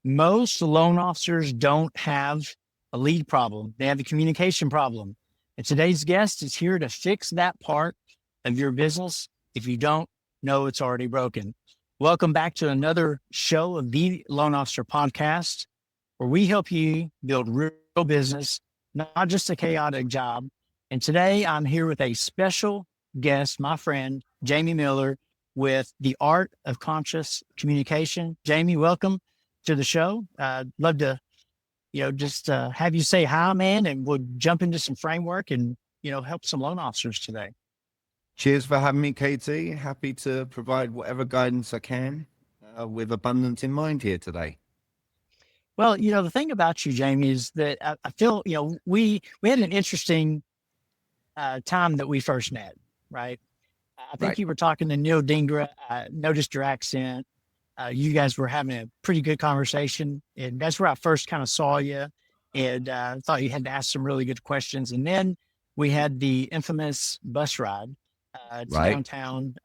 most loan officers don't have a lead problem. They have a communication problem. And today's guest is here to fix that part of your business. If you don't know, it's already broken. Welcome back to another show of the Loan Officer Podcast, where we help you build real business, not just a chaotic job. And today I'm here with a special guest, my friend, Jamie Miller, with The Art of Conscious Communication. Jamie, welcome to the show. Love to, just have you say hi, man, and we'll jump into some framework and, help some loan officers today. Cheers for having me, Katie. Happy to provide whatever guidance I can with abundance in mind here today. Well, the thing about you, Jamie, is that I feel, we had an interesting time that we first met, right? I think you were talking to Neil Dingra. I noticed your accent. You guys were having a pretty good conversation, and that's where I first kind of saw you, and thought you had to ask some really good questions. And then we had the infamous bus ride to downtown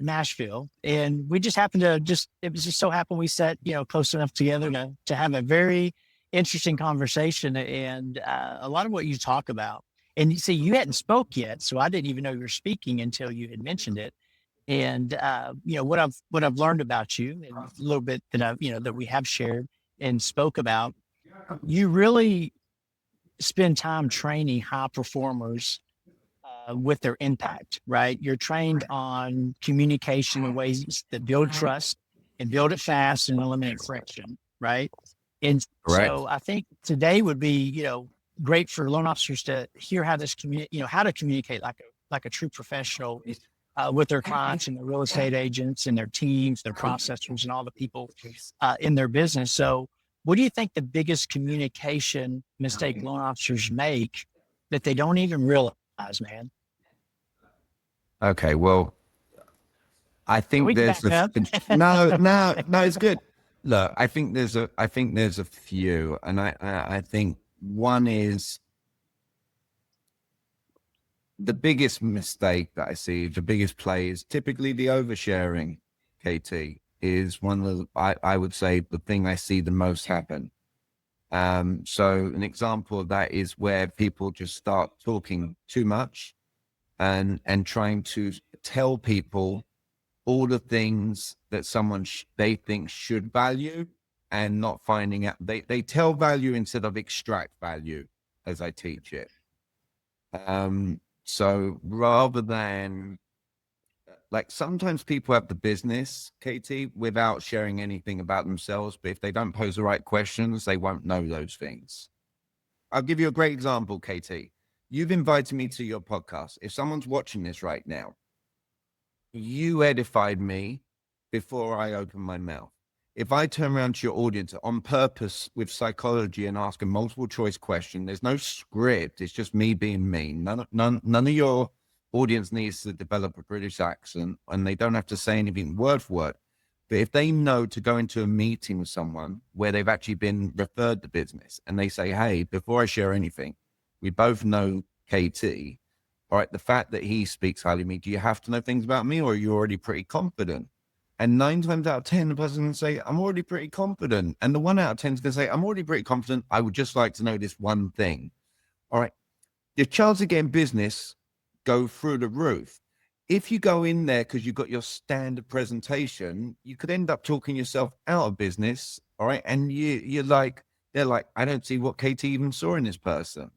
Nashville, and we just happened to it was just so happened we sat close enough together to have a very interesting conversation, and a lot of what you talk about. And you see, you hadn't spoke yet, so I didn't even know you were speaking until you had mentioned it. And what I've learned about you, and a little bit that that we have shared and spoke about, you really spend time training high performers with their impact, right? You're trained on communication in ways that build trust and build it fast and eliminate friction, right? And so I think today would be, great for loan officers to hear how this how to communicate like a true professional with their clients and their real estate agents and their teams, their processors, and all the people in their business. So what do you think the biggest communication mistake loan officers make that they don't even realize, man? Okay, well, I think there's no, it's good. Look, I think there's a few, and I think one is the biggest mistake that I see, the biggest play is typically the oversharing. KT is one of the, I would say, the thing I see the most happen. So an example of that is where people just start talking too much and trying to tell people all the things that someone they think should value, and not finding out they tell value instead of extract value, as I teach it. So rather than, like, sometimes people have the business, Katie, without sharing anything about themselves, but if they don't pose the right questions, they won't know those things. I'll give you a great example, Katie. You've invited me to your podcast. If someone's watching this right now, you edified me before I opened my mouth. If I turn around to your audience on purpose with psychology and ask a multiple choice question, there's no script. It's just me being me. None of your audience needs to develop a British accent, and they don't have to say anything word for word. But if they know to go into a meeting with someone where they've actually been referred to business, and they say, hey, before I share anything, we both know KT. All right, the fact that he speaks highly of me, do you have to know things about me, or are you already pretty confident? And 9 times out of 10, the person can say, I'm already pretty confident. And the 1 out of 10 is going to say, I'm already pretty confident. I would just like to know this one thing. All right. Your chances of getting business go through the roof. If you go in there because you've got your standard presentation, you could end up talking yourself out of business. All right. And they're like, I don't see what KT even saw in this person.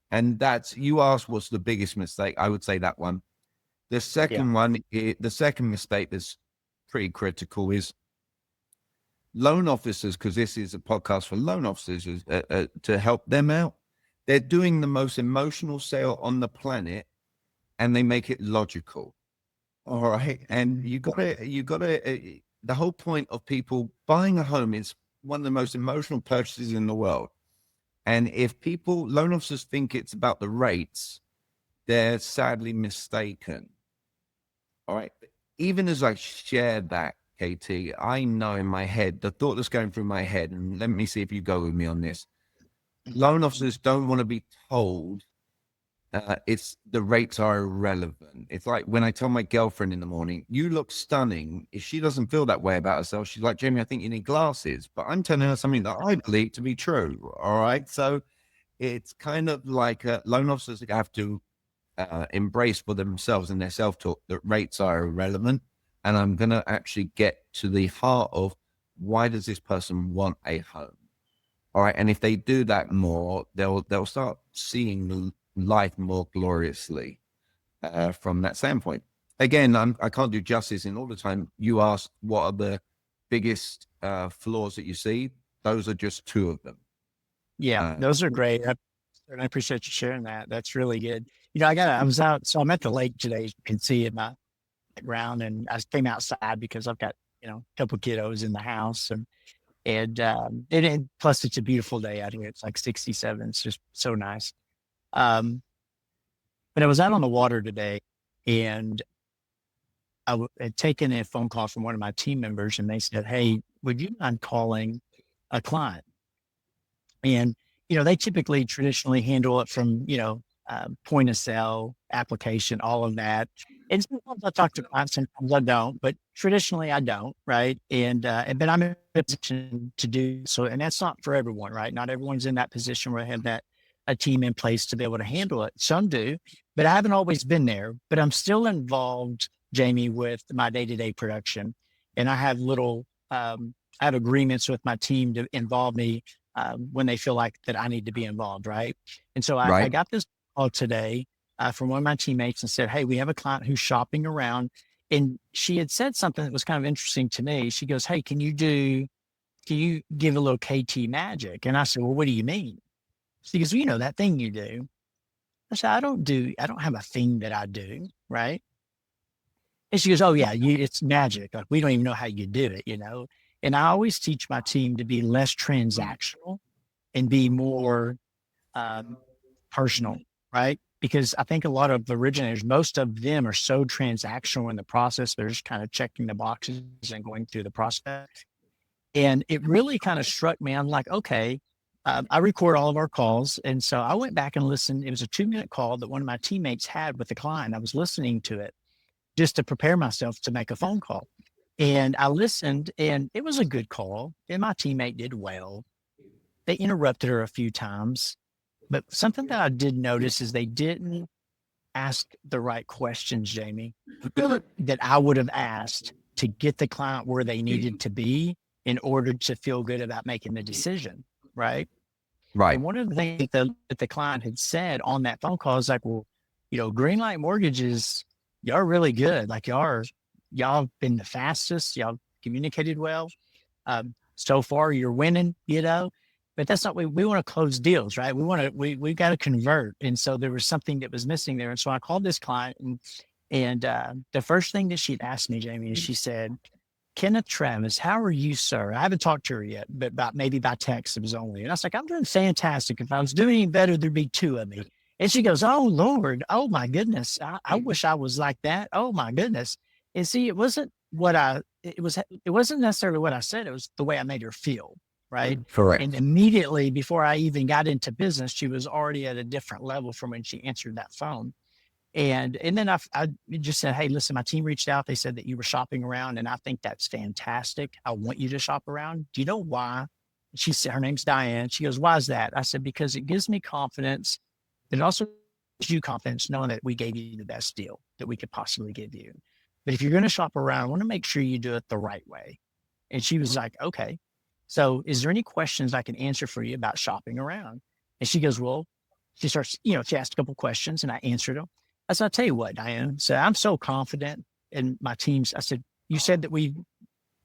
And you asked what's the biggest mistake. I would say that one. The second one, the second mistake that's pretty critical is loan officers, because this is a podcast for loan officers to help them out. They're doing the most emotional sale on the planet, and they make it logical. All right. And the whole point of people buying a home is one of the most emotional purchases in the world. And if loan officers think it's about the rates, they're sadly mistaken. All right. Even as I shared that, KT, I know in my head, the thought that's going through my head, and let me see if you go with me on this. Loan officers don't want to be told It's the rates are irrelevant. It's like when I tell my girlfriend in the morning, "You look stunning." If she doesn't feel that way about herself, she's like, "Jamie, I think you need glasses." But I'm telling her something that I believe to be true. All right, so it's kind of like loan officers have to embrace for themselves and their self-talk that rates are irrelevant, and I'm going to actually get to the heart of why does this person want a home. All right, and if they do that more, they'll start seeing life more gloriously from that standpoint. Again, I can't do justice in all the time. You asked what are the biggest flaws that you see. Those are just two of them. Yeah, uh, those are great. And I appreciate you sharing that. That's really good. I was out, so I'm at the lake today. As you can see in my background, and I came outside because I've got, a couple kiddos in the house, and plus it's a beautiful day out here. It's like 67. It's just so nice. Um, but I was out on the water today, and had taken a phone call from one of my team members, and they said, "Hey, would you mind calling a client?" And, they typically traditionally handle it from, point of sale, application, all of that. And sometimes I talk to clients, sometimes I don't, but traditionally I don't, right? But I'm in a position to do so. And that's not for everyone, right? Not everyone's in that position where I have a team in place to be able to handle it. Some do, but I haven't always been there. But I'm still involved, Jamie, with my day-to-day production. And I have agreements with my team to involve me when they feel like that I need to be involved, right? And so I right, got this call today from one of my teammates and said, "Hey, we have a client who's shopping around." And she had said something that was kind of interesting to me. She goes, "Hey, can you give a little KT magic?" And I said, "Well, what do you mean?" She goes, "Well, that thing you do." I said, I don't have a thing that I do, right?" And she goes, "Oh yeah, it's magic. Like we don't even know how you do it." And I always teach my team to be less transactional and be more um, personal, right? Because I think a lot of originators, most of them are so transactional in the process. They're just kind of checking the boxes and going through the process. And it really kind of struck me. I'm like, okay, I record all of our calls. And so I went back and listened. It was a 2-minute call that one of my teammates had with the client. I was listening to it just to prepare myself to make a phone call. And I listened, and it was a good call. And my teammate did well. They interrupted her a few times, but something that I did notice is they didn't ask the right questions, Jamie, that I would have asked to get the client where they needed to be in order to feel good about making the decision. Right. right, And one of the things that the client had said on that phone call is like, "Well, Greenlight Mortgages, y'all are really good. Like y'all have been the fastest. Y'all communicated well. So far you're winning, but that's not, we want to close deals, right? We got to convert." And so there was something that was missing there. And so I called this client, and the first thing that she'd asked me, Jamie, is she said, "Kenneth Travis, how are you, sir?" I haven't talked to her yet, but maybe by text it was only. And I was like, "I'm doing fantastic. If I was doing any better, there'd be two of me." And she goes, "Oh Lord, oh my goodness. I wish I was like that. Oh my goodness." And see, it wasn't necessarily what I said. It was the way I made her feel. Right. And correct, immediately before I even got into business, she was already at a different level from when she answered that phone. And then I just said, "Hey, listen, my team reached out. They said that you were shopping around, and I think that's fantastic. I want you to shop around. Do you know why?" She said, her name's Diane. She goes, "Why is that?" I said, "Because it gives me confidence. It also gives you confidence knowing that we gave you the best deal that we could possibly give you. But if you're going to shop around, I want to make sure you do it the right way." And she was like, "Okay. So is there any questions I can answer for you about shopping around?" And she goes, "Well," she asked a couple questions and I answered them. I said, "I'll tell you what, Diane." So I'm so confident in my teams. I said, "You said that we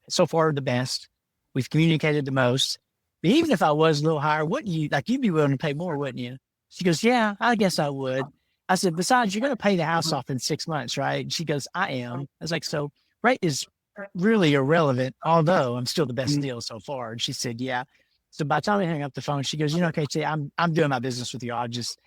so far the best. We've communicated the most. But even if I was a little higher, wouldn't you, like, you'd be willing to pay more, wouldn't you?" She goes, "Yeah, I guess I would." I said, "Besides, you're going to pay the house off in 6 months, right?" And she goes, "I am." I was like, "So rate is really irrelevant, although I'm still the best deal so far." And she said, "Yeah." So by the time I hang up the phone, she goes, "KT, I'm doing my business with you. I just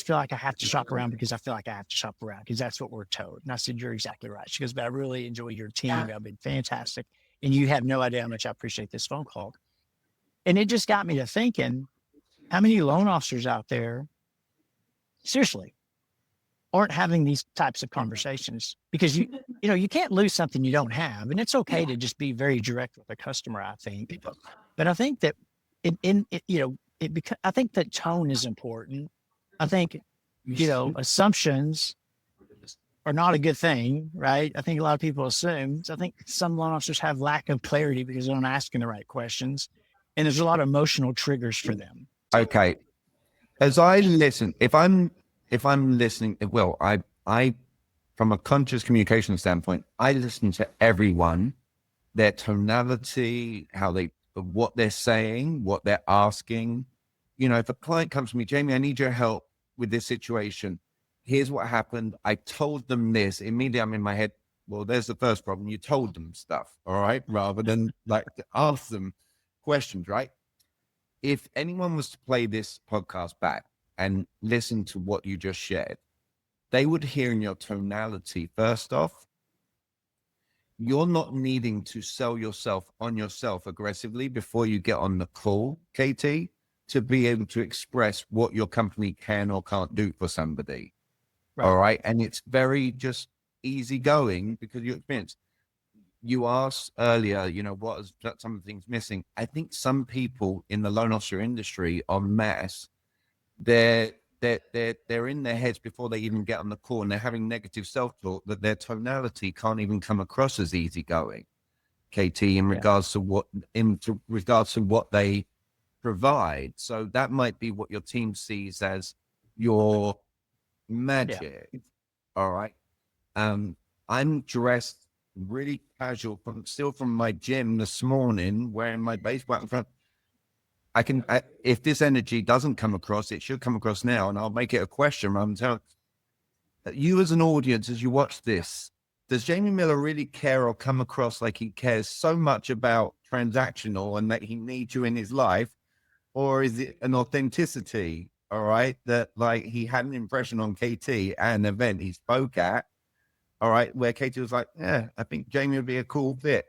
feel like I have to shop around because I feel like I have to shop around because that's what we're told." And I said, "You're exactly right." She goes, "But I really enjoy your team. Y'all been fantastic. And you have no idea how much I appreciate this phone call." And it just got me to thinking, how many loan officers out there, seriously, aren't having these types of conversations because you can't lose something you don't have. And it's okay to just be very direct with a customer, I think. But I think that I think that tone is important. I think, assumptions are not a good thing, right? I think a lot of people assume. So I think some loan officers have lack of clarity because they're not asking the right questions. And there's a lot of emotional triggers for them. Okay. As I listen, if I'm listening, well, I from a conscious communication standpoint, I listen to everyone, their tonality, what they're saying, what they're asking. If a client comes to me, Jamie, I need your help with this situation. Here's what happened. I told them this. Immediately I'm in my head, well, there's the first problem. You told them stuff, all right? Rather than like to ask them questions, right? If anyone was to play this podcast back and listen to what you just shared, they would hear in your tonality, first off, you're not needing to sell yourself on yourself aggressively before you get on the call, KT, to be able to express what your company can or can't do for somebody. Right. All right. And it's very just easygoing because you experience. You asked earlier, what is some of the things missing? I think some people in the loan officer industry en masse, they're in their heads before they even get on the call, and they're having negative self-talk that their tonality can't even come across as easygoing, KT, in regards to what they provide. So that might be what your team sees as your magic. Yeah. All right. I'm dressed really casual from my gym this morning, wearing my baseball in front. If this energy doesn't come across, it should come across now, and I'll make it a question. I'm telling you as an audience, as you watch this, does Jamie Miller really care or come across like he cares so much about transactional and that he needs you in his life? Or is it an authenticity, all right, that like he had an impression on KT at an event he spoke at, all right, where KT was like, yeah, I think Jamie would be a cool fit,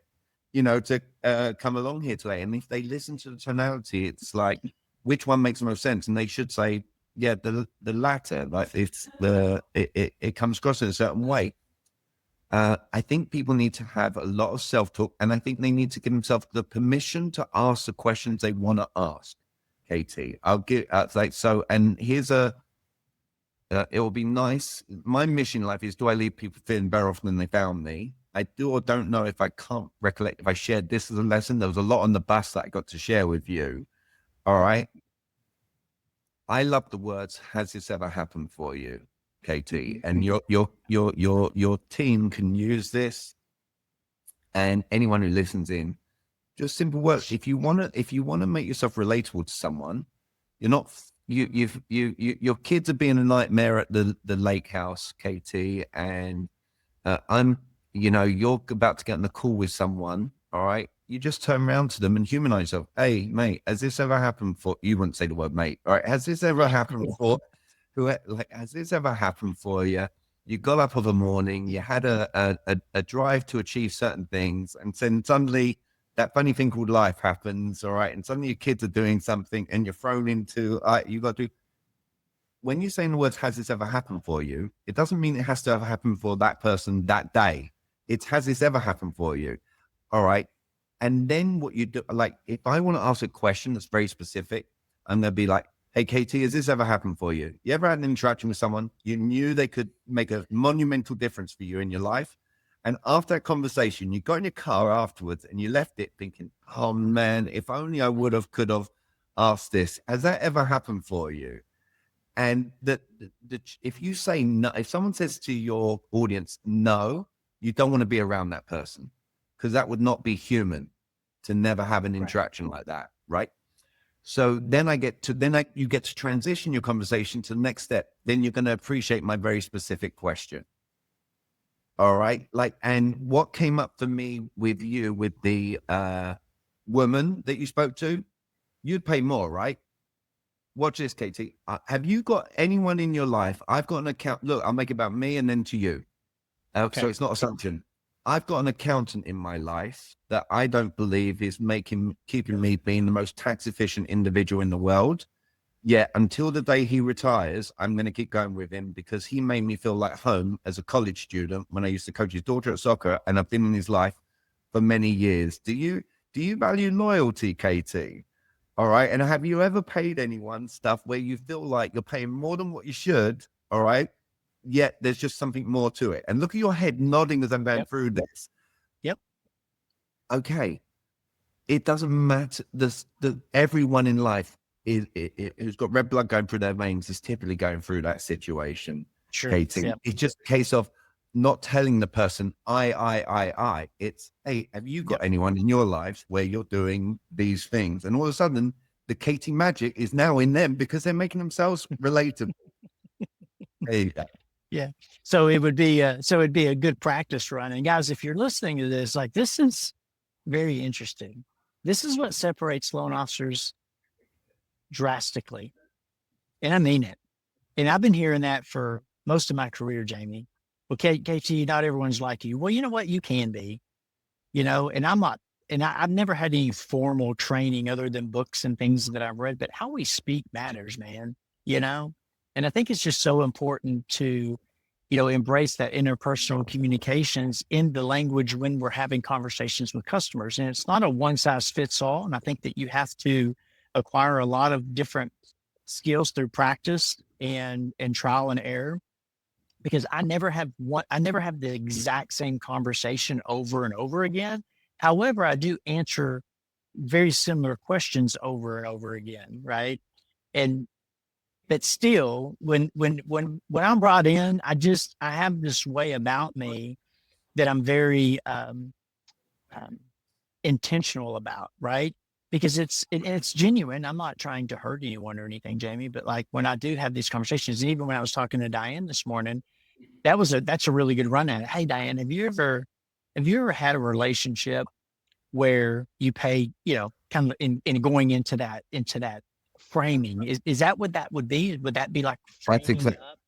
to come along here today. And if they listen to the tonality, it's like, which one makes the most sense? And they should say, yeah, the latter, like it comes across in a certain way. I think people need to have a lot of self-talk, and I think they need to give themselves the permission to ask the questions they want to ask. KT, I'll give and here's it will be nice. My mission in life is, do I leave people feeling better off than they found me? I do or don't know if I can't recollect if I shared this as a lesson. There was a lot on the bus that I got to share with you. All right. I love the words, has this ever happened for you, KT? And your team can use this, and anyone who listens in. Just simple words. If you want to make yourself relatable to someone, you're not your kids are being a nightmare at the lake house, KT, and you're about to get on the call with someone. All right, you just turn around to them and humanize yourself. Hey, mate, has this ever happened for you? Wouldn't say the word mate. All right, has this ever happened for has this ever happened for you? You got up of a morning, you had a drive to achieve certain things, and then suddenly that funny thing called life happens, all right? And suddenly your kids are doing something and you're thrown into, you got to, when you're saying the words, has this ever happened for you? It doesn't mean it has to ever happen for that person that day. It's, has this ever happened for you? All right. And then what you do, like, if I want to ask a question that's very specific, I'm going to be like, hey, KT, has this ever happened for you? You ever had an interaction with someone you knew they could make a monumental difference for you in your life? And after that conversation, you got in your car afterwards and you left it thinking, oh man, if only I could have asked this. Has that ever happened for you? And if you say no, if someone says to your audience, no, you don't want to be around that person, because that would not be human to never have an interaction like that. Right. So then you get to transition your conversation to the next step. Then you're going to appreciate my very specific question. All right. And what came up for me with you, with the woman that you spoke to, you'd pay more, right? Watch this, KT. Have you got anyone in your life? I've got an account. Look, I'll make it about me and then to you. Okay. So it's not assumption. I've got an accountant in my life that I don't believe is keeping me being the most tax efficient individual in the world. Yeah, until the day he retires, I'm going to keep going with him because he made me feel like home as a college student when I used to coach his daughter at soccer, and I've been in his life for many years. Do you value loyalty, Katie? All right. And have you ever paid anyone stuff where you feel like you're paying more than what you should? All right. Yet there's just something more to it. And look at your head nodding as I'm going Yep. through this. Yep. Okay. It doesn't matter. Everyone in life who's got red blood going through their veins is typically going through that situation, Sure. Katie. Yep. It's just a case of not telling the person I. It's, hey, have you got Yep. anyone in your lives where you're doing these things? And all of a sudden, the Katie magic is now in them because they're making themselves relatable. There you go. Yeah. So it'd be a good practice run. And guys, if you're listening to this, like this is very interesting. This is what separates loan officers drastically. And I mean it. And I've been hearing that for most of my career, Jamie. Well, KT, not everyone's like you. Well, you know what? You can be, and I'm not, and I've never had any formal training other than books and things that I've read, but how we speak matters, man, you know? And I think it's just so important to, embrace that interpersonal communications in the language when we're having conversations with customers. And it's not a one size fits all. And I think that you have to acquire a lot of different skills through practice and trial and error because I never have the exact same conversation over and over again. However, I do answer very similar questions over and over again, right? And but still, when I'm brought in, I have this way about me that I'm very um, intentional about, right? Because it's genuine. I'm not trying to hurt anyone or anything, Jamie. But like when I do have these conversations, and even when I was talking to Diane this morning, that's a really good run at it. Hey, Diane, have you ever had a relationship where you pay, kind of in going into that framing? Is that what that would be? Would that be like That's framing exactly up?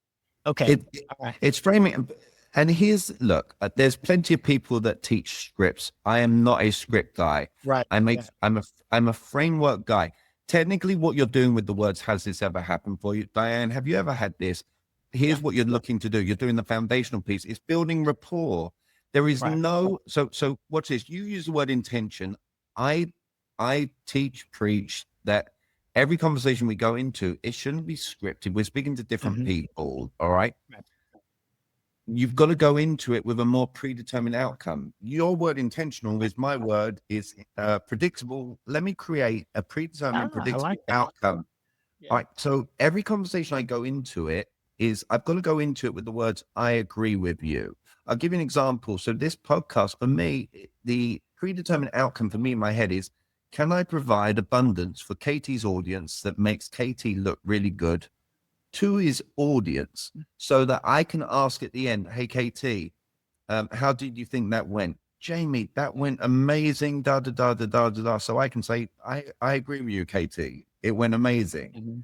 Okay. it. All right. It's framing. And look, there's plenty of people that teach scripts. I am not a script guy. Right. Yeah. I'm a framework guy. Technically, what you're doing with the words, has this ever happened for you? Diane, have you ever had this? Yeah. Here's what you're looking to do. You're doing the foundational piece. It's building rapport. There is Right. so watch this. You use the word intention. I I preach that every conversation we go into, it shouldn't be scripted. We're speaking to different Mhm. people. All right. Right. You've got to go into it with a more predetermined outcome. Your word intentional is my word is predictable. Let me create a predetermined, I like predictable that. outcome. Yeah. All right. So every conversation I go into it is I've got to go into it with the words, I agree with you. I'll give you an example. So this podcast for me, the predetermined outcome for me in my head is, can I provide abundance for Katie's audience that makes Katie look really good to his audience so that I can ask at the end, hey, KT, how did you think that went? Jamie, that went amazing, da, da, da, da, da, da, da. So I can say, I agree with you, KT. It went amazing. Mhm.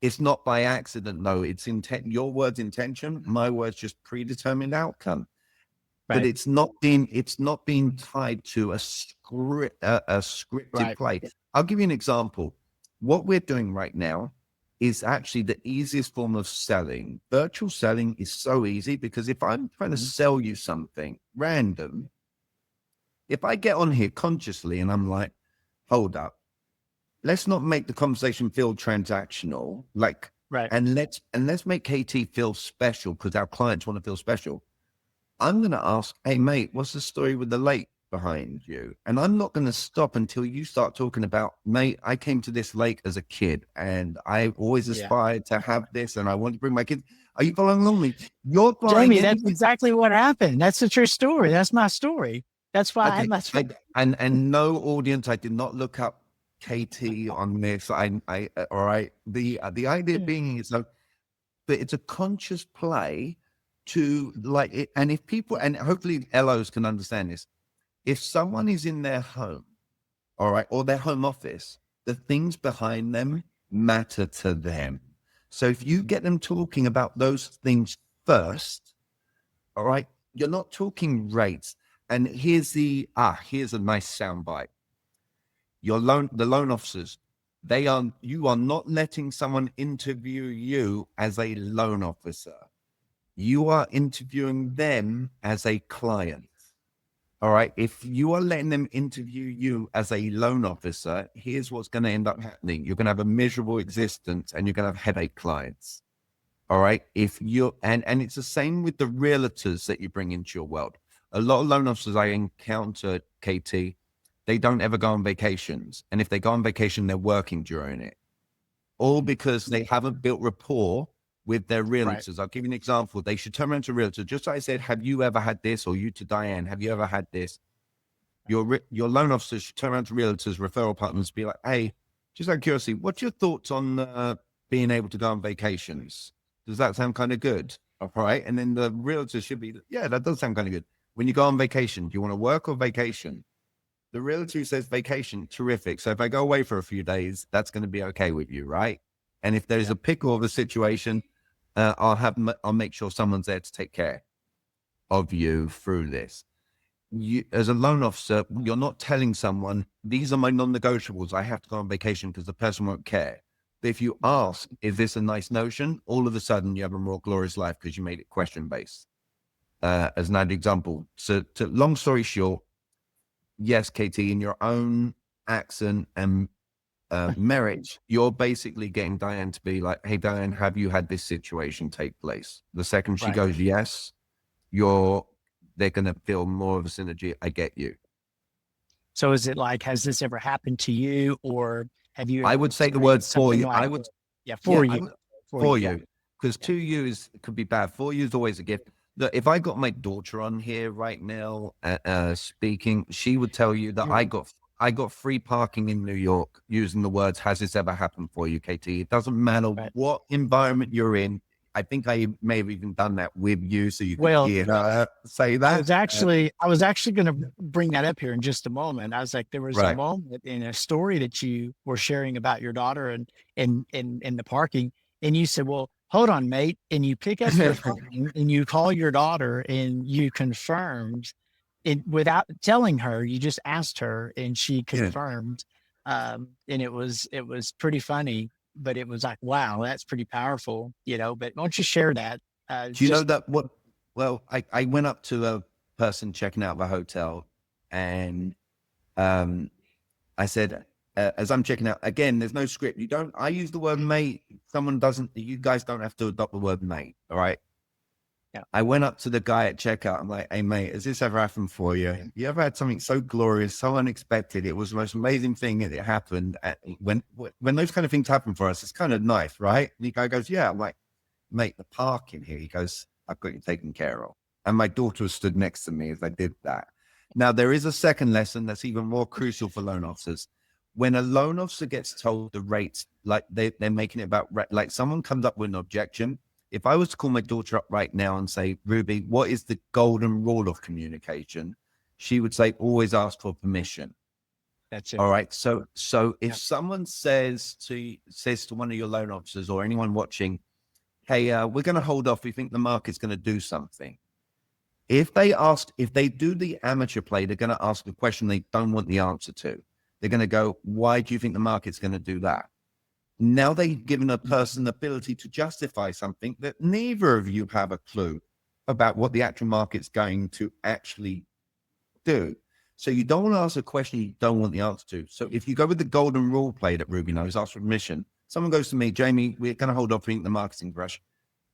It's not by accident, though. It's intent. Your word's intention, my word's just predetermined outcome. But Right. it's not being tied to a scripted Right. play. I'll give you an example. What we're doing right now is actually the easiest form of selling. Virtual selling is so easy because if I'm trying to Mhm. sell you something random, if I get on here consciously and I'm like, hold up, let's not make the conversation feel transactional, like, Right. and let's make KT feel special because our clients want to feel special. I'm going to ask, hey, mate, what's the story with the lake behind you? And I'm not going to stop until you start talking about, mate, I came to this lake as a kid and I always Yeah. aspired to have this and I want to bring my kids. Are you following along with me? You're buying Jamie, that's anything. exactly what happened. That's a true story. That's my story. That's why I had Okay. my And no audience, I did not look up KT on this. All right. The idea being is that it's a conscious play to like it. And if people, and hopefully LOs can understand this, if someone is in their home, all right, or their home office, the things behind them matter to them. So if you get them talking about those things first, all right, you're not talking rates. And here's a nice soundbite. The loan officers, You are not letting someone interview you as a loan officer. You are interviewing them as a client. All right. If you are letting them interview you as a loan officer, here's what's going to end up happening. You're going to have a miserable existence and you're going to have headache clients. All right. If you're, and it's the same with the realtors that you bring into your world. A lot of loan officers I encounter, KT, they don't ever go on vacations. And if they go on vacation, they're working during it, all because they haven't built rapport with their Right. realtors. I'll give you an example. They should turn around to a realtor. Just like I said, have you ever had this? Or you to Diane, have you ever had this? Your loan officers should turn around to realtors, referral partners, be like, hey, just out of curiosity, what's your thoughts on being able to go on vacations? Does that sound kind of good? All right. And then the realtor should be, yeah, that does sound kind of good. When you go on vacation, do you want to work or vacation? The realtor who says vacation, terrific. So if I go away for a few days, that's going to be okay with you, right? And if there's Yeah. a pickle of a situation, I'll make sure someone's there to take care of you through this. You, as a loan officer, you're not telling someone, these are my non-negotiables. I have to go on vacation because the person won't care. But if you ask, is this a nice notion? All of a sudden you have a more glorious life because you made it question-based. As an example. So long story short, yes, KT, in your own accent and merit, you're basically getting Diane to be like, hey, Diane, have you had this situation take place? The second she Right. goes, yes, they're going to feel more of a synergy. I get you. So is it like, has this ever happened to you, or have you I ever would say the word experienced for something you. like I that? would, Yeah, yeah, for you, for you. for Yeah. you. Because Yeah. 2 years could be bad. 4 years is always a gift. Look, if I got my daughter on here right now speaking, she would tell you that I got free parking in New York using the words, has this ever happened for you, KT? It doesn't matter Right. what environment you're in. I think I may have even done that with you so you could Well, hear her say that. I was actually going to bring that up here in just a moment. I was like, there was a Right. moment in a story that you were sharing about your daughter and in the parking, and you said, "Well, hold on, mate," and you pick up the phone and you call your daughter and you confirmed it without telling her. You just asked her and she Yeah. confirmed, and it was pretty funny, but it was like, wow, that's pretty powerful, you know. But why don't you share that? Do you know Just that what? Well, I went up to a person checking out the hotel and um, I said, as I'm checking out, again, there's no script. I use the word mate. You guys don't have to adopt the word mate. All right. yeah, I went up to the guy at checkout. I'm like, hey, mate, has this ever happened for you? You ever had something so glorious, so unexpected? It was the most amazing thing that it happened. When those kind of things happen for us, it's kind of nice, right? And the guy goes, yeah. I'm like, mate, the parking here. He goes, I've got you taken care of. And my daughter was stood next to me as I did that. Now, there is a second lesson that's even more crucial for loan officers. When a loan officer gets told the rates, like they're making it about, like someone comes up with an objection. If I was to call my daughter up right now and say, Ruby, what is the golden rule of communication? She would say, always ask for permission. that's it. All right. So if Yeah, someone says to one of your loan officers or anyone watching, hey, we're going to hold off. We think the market's going to do something. If they do the amateur play, they're going to ask a question they don't want the answer to. They're going to go, why do you think the market's going to do that? Now they've given a person the ability to justify something that neither of you have a clue about what the actual market's going to actually do. So you don't want to ask a question you don't want the answer to. So if you go with the golden rule play that Ruby knows, ask for permission. Someone goes to me, Jamie, we're going to hold off the marketing rush.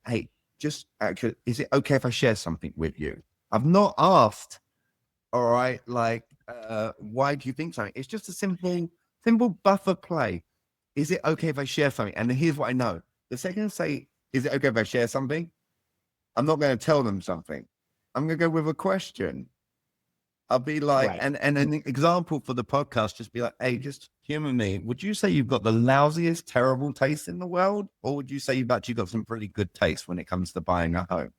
Hey, just actually, is it okay if I share something with you? I've not asked, all right, like, why do you think so? It's just a simple buffer play. Is it okay if I share something? And here's what I know. The second I say, is it okay if I share something? I'm not going to tell them something. I'm going to go with a question. I'll be like, right. and an example for the podcast, just be like, hey, just humor me. Would you say you've got the lousiest, terrible taste in the world? Or would you say you've actually got some pretty good taste when it comes to buying a home?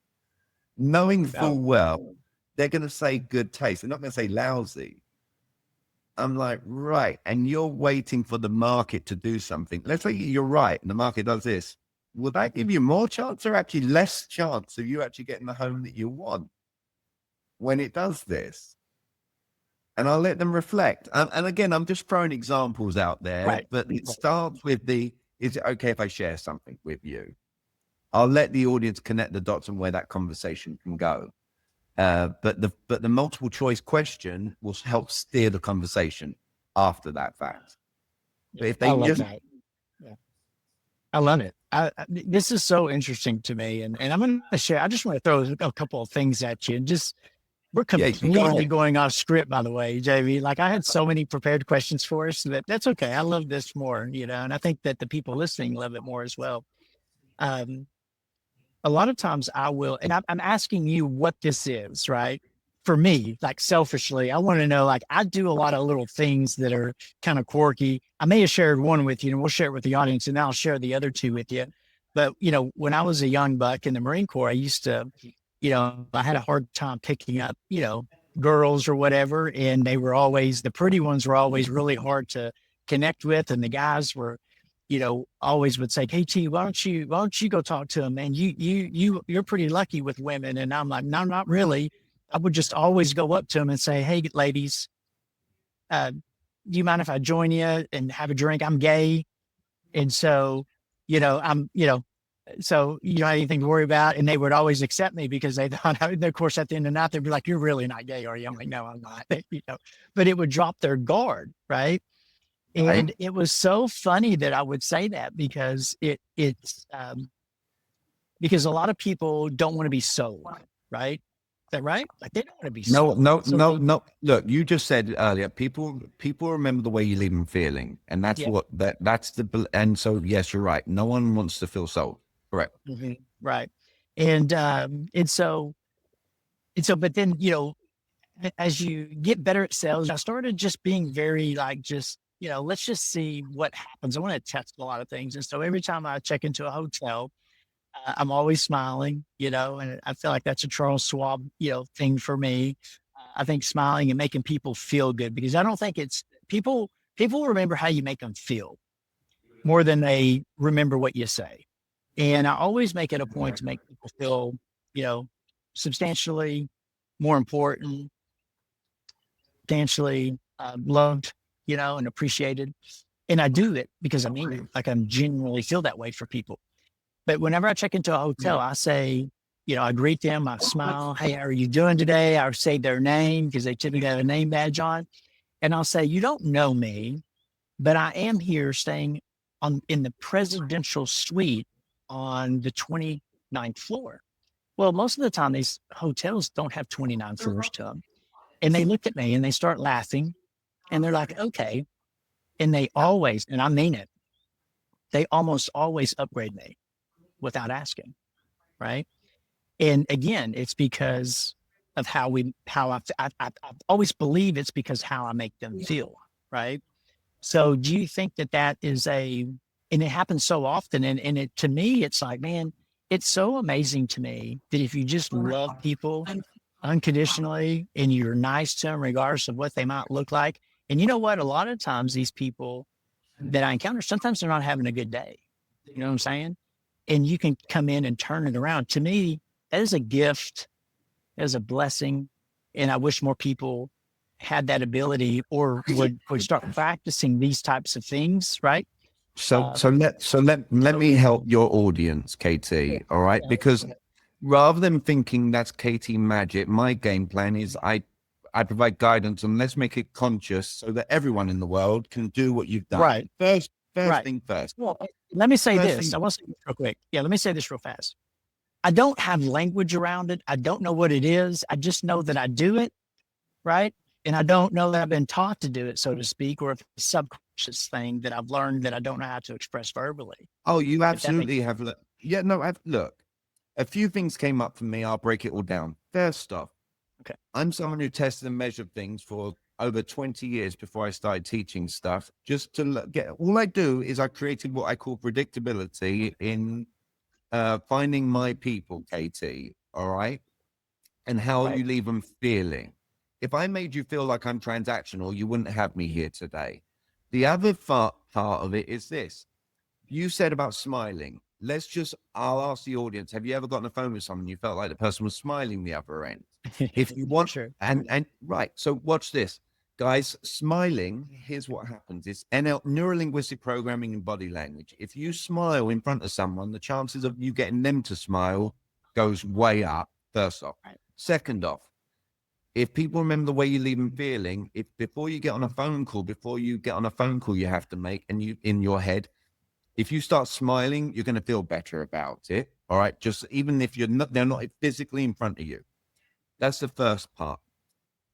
Knowing full Oh, well, they're going to say good taste. They're not going to say lousy. I'm like, right. And you're waiting for the market to do something. Let's say you're right and the market does this. Will that give you more chance or actually less chance of you actually getting the home that you want when it does this? and I'll let them reflect. And again, I'm just throwing examples out there, Right. but it starts with is it okay if I share something with you? I'll let the audience connect the dots on where that conversation can go. But the multiple choice question will help steer the conversation after that fact. But if I they love just that. Yeah. I love it. This is so interesting to me, and I'm going to share. I just want to throw a couple of things at you, and just we're yeah, you go completely ahead. going off script, by the way, JV. Like I had so many prepared questions for us that that's okay. I love this more, and I think that the people listening love it more as well. Um, a lot of times I will, and I'm asking you what this is, right? For me, like selfishly, I want to know, like, I do a lot of little things that are kind of quirky. I may have shared one with you and we'll share it with the audience and then I'll share the other two with you. But, when I was a young buck in the Marine Corps, I used to, I had a hard time picking up, girls or whatever. And the pretty ones were always really hard to connect with. And the guys were, always would say, KT, why don't you go talk to him, man? You're pretty lucky with women. And I'm like, no, not really. I would just always go up to him and say, hey, ladies, do you mind if I join you and have a drink? I'm gay. And so, I'm, so you don't have anything to worry about. And they would always accept me because they thought, of course, at the end of the night, they'd be like, you're really not gay, are you? I'm like, no, I'm not, but it would drop their guard. Right. Right? And it was so funny that I would say that because because a lot of people don't want to be sold, right? Is that right? Like they don't want to be No, sold. no, So no, they, no. Look, you just said earlier, people remember the way you leave them feeling, and that's yeah, and so yes, you're right. No one wants to feel sold. Correct. right. And but then, as you get better at sales, I started just being very like, just, let's just see what happens. I want to test a lot of things. And so every time I check into a hotel, I'm always smiling, and I feel like that's a Charles Schwab, thing for me. I think smiling and making people feel good because I don't think it's people remember how you make them feel more than they remember what you say. And I always make it a point to make people feel, you know, substantially more important, substantially loved, and appreciated. And I do it because I mean it. Like I'm genuinely feel that way for people. But whenever I check into a hotel, I say, I greet them, I smile, hey, how are you doing today? I say their name because they typically have a name badge on. And I'll say, you don't know me, but I am here staying in the presidential suite on the 29th floor. Well, most of the time, these hotels don't have 29 floors to them. And they look at me and they start laughing and they're like, okay. And they always, and I mean it, they almost always upgrade me without asking. Right. And again, it's because of I always believe it's because how I make them feel. Right. So do you think that that is and it happens so often. And to me, it's like, man, it's so amazing to me that if you just love people unconditionally and you're nice to them, regardless of what they might look like. And you know what? A lot of times these people that I encounter, sometimes they're not having a good day. You know what I'm saying? And you can come in and turn it around. To me, that is a gift, that is a blessing. And I wish more people had that ability or would start practicing these types of things, right? So Uh, let me help your audience, yeah, KT. All right, yeah, because rather than thinking that's KT magic, my game plan is I provide guidance and let's make it conscious so that everyone in the world can do what you've done. right, First right. thing first. Well, let me say First this. thing. I want to say this real quick. Yeah, let me say this real fast. I don't have language around it. I don't know what it is. I just know that I do it, right? And I don't know that I've been taught to do it, so to speak, or if it's a subconscious thing that I've learned that I don't know how to express verbally. Oh, you If that makes absolutely have. Yeah, no, look, a few things came up for me. I'll break it all down. First off, okay. I'm someone who tested and measured things for over 20 years before I started teaching stuff. Just to get all I do is I created what I call predictability in finding my people, KT. All right. And how Right. you leave them feeling. If I made you feel like I'm transactional, you wouldn't have me here today. The other part of it is this you said about smiling. I'll ask the audience, have you ever gotten a phone with someone you felt like the person was smiling the other end? If you For want, sure. and right. So watch this. Guys, smiling, here's what happens. It's NL, neuro-linguistic programming and body language. If you smile in front of someone, the chances of you getting them to smile goes way up, first off. Right. Second off, if people remember the way you leave them feeling, if before you get on a phone call, you have to make, and you in your head, if you start smiling, you're going to feel better about it. All right. Just even if they're not physically in front of you. That's the first part.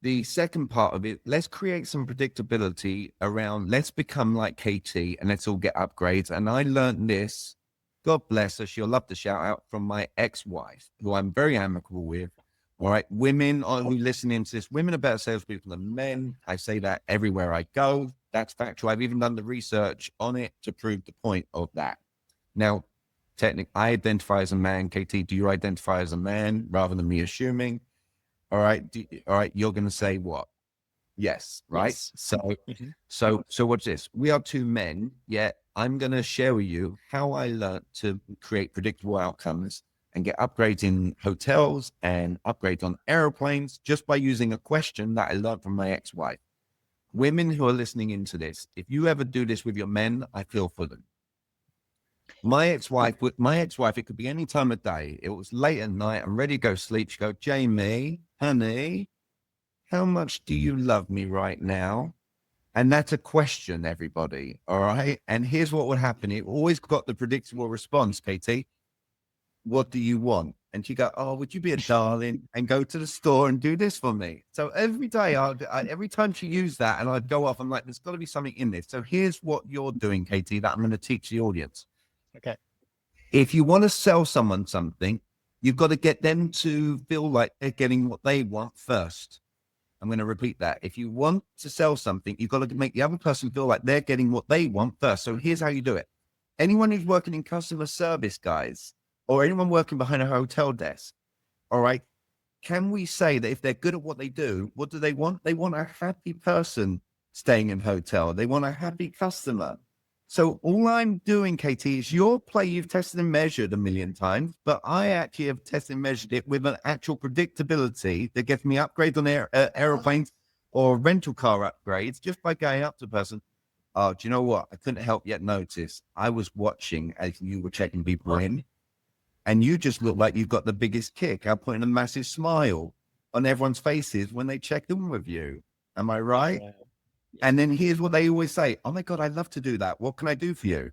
The second part of it, let's create some predictability around, let's become like KT and let's all get upgrades. And I learned this, God bless her, she'll love the shout out, from my ex-wife, who I'm very amicable with. All right. Women who listen into this, women are better salespeople than men. I say that everywhere I go. That's factual. I've even done the research on it to prove the point of that. Now, technically, I identify as a man. KT, do you identify as a man rather than me assuming? All right. All right. You're going to say what? Yes. Right. Yes. So what's this? We are two men, yet I'm going to share with you how I learned to create predictable outcomes and get upgrades in hotels and upgrades on airplanes just by using a question that I learned from my ex-wife. Women who are listening into this, if you ever do this with your men, I feel for them. My ex-wife, it could be any time of day. It was late at night. I'm ready to go sleep. She go, Jamie, honey, how much do you love me right now? And that's a question, everybody. All right. And here's what would happen. It always got the predictable response, Katie. What do you want? And she go, oh, would you be a darling and go to the store and do this for me? So every day, every time she used that and I'd go off, I'm like, there's got to be something in this. So here's what you're doing, Katie, that I'm going to teach the audience. Okay. If you want to sell someone something, you've got to get them to feel like they're getting what they want first. I'm going to repeat that. If you want to sell something, you've got to make the other person feel like they're getting what they want first. So here's how you do it. Anyone who's working in customer service, guys, or anyone working behind a hotel desk, all right, can we say that if they're good at what they do, what do they want? They want a happy person staying in hotel. They want a happy customer. So all I'm doing, KT, is your play you've tested and measured a million times, but I actually have tested and measured it with an actual predictability that gets me upgrades on airplanes or rental car upgrades just by going up to a person. Oh, do you know what? I couldn't help yet notice. I was watching as you were checking people in, and you just look like you've got the biggest kick. I'm putting a massive smile on everyone's faces when they check in with you. Am I right? Yeah. And then here's what they always say. Oh my God, I'd love to do that. What can I do for you?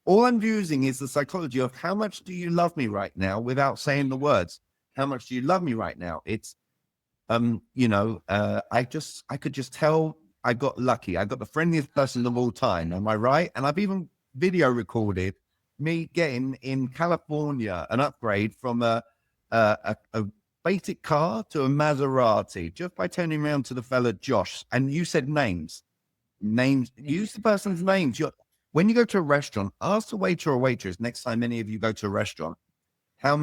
All I'm using is the psychology of how much do you love me right now without saying the words. How much do you love me right now? It's, I could just tell I got lucky. I got the friendliest person of all time. Am I right? And I've even video recorded me getting in California an upgrade from a basic car to a Maserati just by turning around to the fella Josh. And you said names, use the person's names. When you go to a restaurant, ask the waiter or waitress next time any of you go to a restaurant, how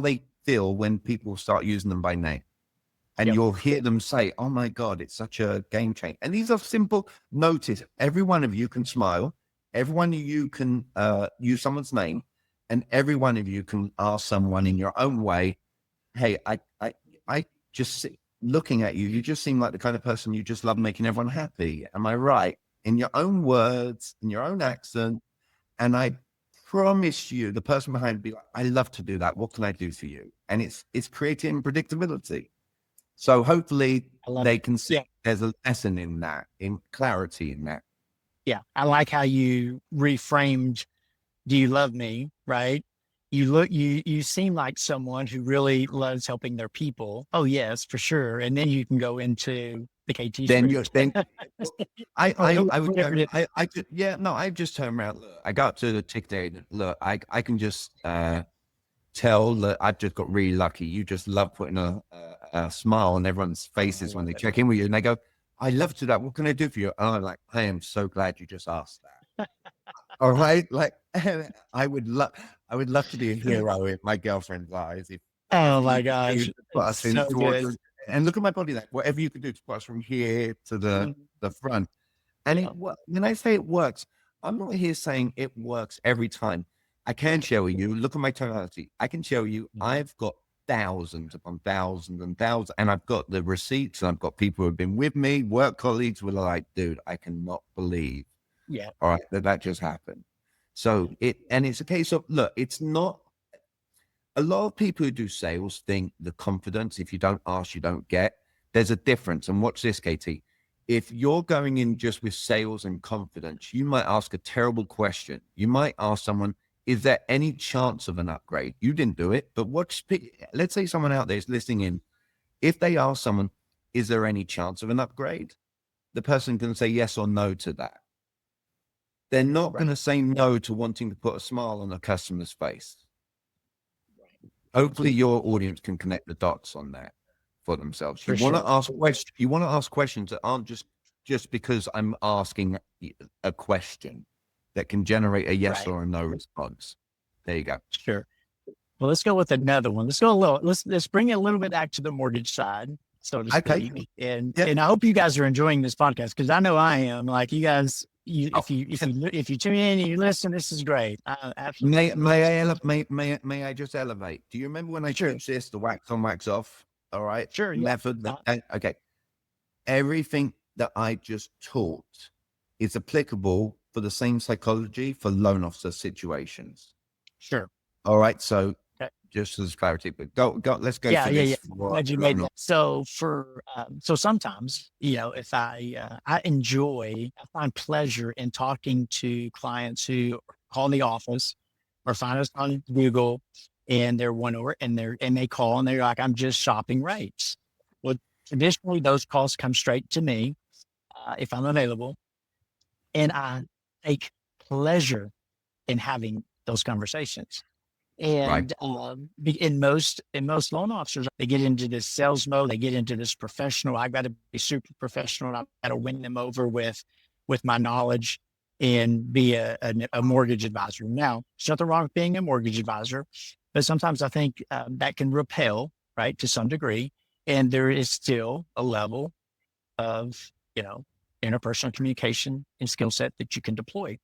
they feel when people start using them by name. And you'll hear them say, oh my God, it's such a game changer. And these are simple. Notice every one of you can smile. Every one of you can use someone's name. And every one of you can ask someone in your own way, hey, I just looking at you, you just seem like the kind of person you just love making everyone happy. Am I right? In your own words, in your own accent. And I promise you, the person behind will be like, I love to do that. What can I do for you? And it's creating predictability. So hopefully they can see there's a lesson in that, in clarity in that. Yeah. I like how you reframed, do you love me? Right. You seem like someone who really loves helping their people. Oh yes, for sure. And then you can go into the KT Then script. I just turn around. Look, I got to the ticket. Look, I can just tell that I've just got really lucky. You just love putting a smile on everyone's faces when they check in with you, and they go, "I love to do that. What can I do for you?" And I'm like, "I am so glad you just asked that." All right, like I would love to be a hero in my girlfriend's eyes. If Oh whatever my you could do gosh. to put It's us in so towards, good. and look at my body, like whatever you could do to put us from here to the front. And when I say it works, I'm not here saying it works every time. I can share with you, look at my tonality. I can share with you, I've got thousands upon thousands and thousands. And I've got the receipts, and I've got people who have been with me, work colleagues were like, dude, I cannot believe, Yeah. all right, that just happened. So it's a case of, look, it's not, a lot of people who do sales think the confidence, if you don't ask, you don't get. There's a difference. And watch this, Katie. If you're going in just with sales and confidence, you might ask a terrible question. You might ask someone, is there any chance of an upgrade? You didn't do it, but let's say someone out there is listening in. If they ask someone, is there any chance of an upgrade? The person can say yes or no to that. They're not going to say no to wanting to put a smile on a customer's face. Hopefully your audience can connect the dots on that for themselves. You want to ask questions. You want to ask questions that aren't just because I'm asking a question that can generate a yes or a no response. There you go. Sure. Well, let's go with another one. Let's bring it a little bit back to the mortgage side, so to speak. Okay. And I hope you guys are enjoying this podcast, because I know I am. Like, you guys, if you tune in and you listen, this is great. Absolutely. May I just elevate? Do you remember when I teach this, the wax on, wax off? All right. Sure. Method. Okay. Everything that I just taught is applicable for the same psychology for loan officer situations. Sure. All right. So just as clarity, but go. Let's go. Yeah. Glad you made that. So so sometimes, if I find pleasure in talking to clients who call the office or find us on Google, and they're and they call and they're like, I'm just shopping rates. Well, traditionally those calls come straight to me if I'm available, and I take pleasure in having those conversations. And in most loan officers, they get into this sales mode. They get into this professional. I got to be super professional. I've got to win them over with my knowledge and be a mortgage advisor. Now, there's nothing wrong with being a mortgage advisor, but sometimes I think that can repel, right, to some degree. And there is still a level of, interpersonal communication and skill set that you can deploy.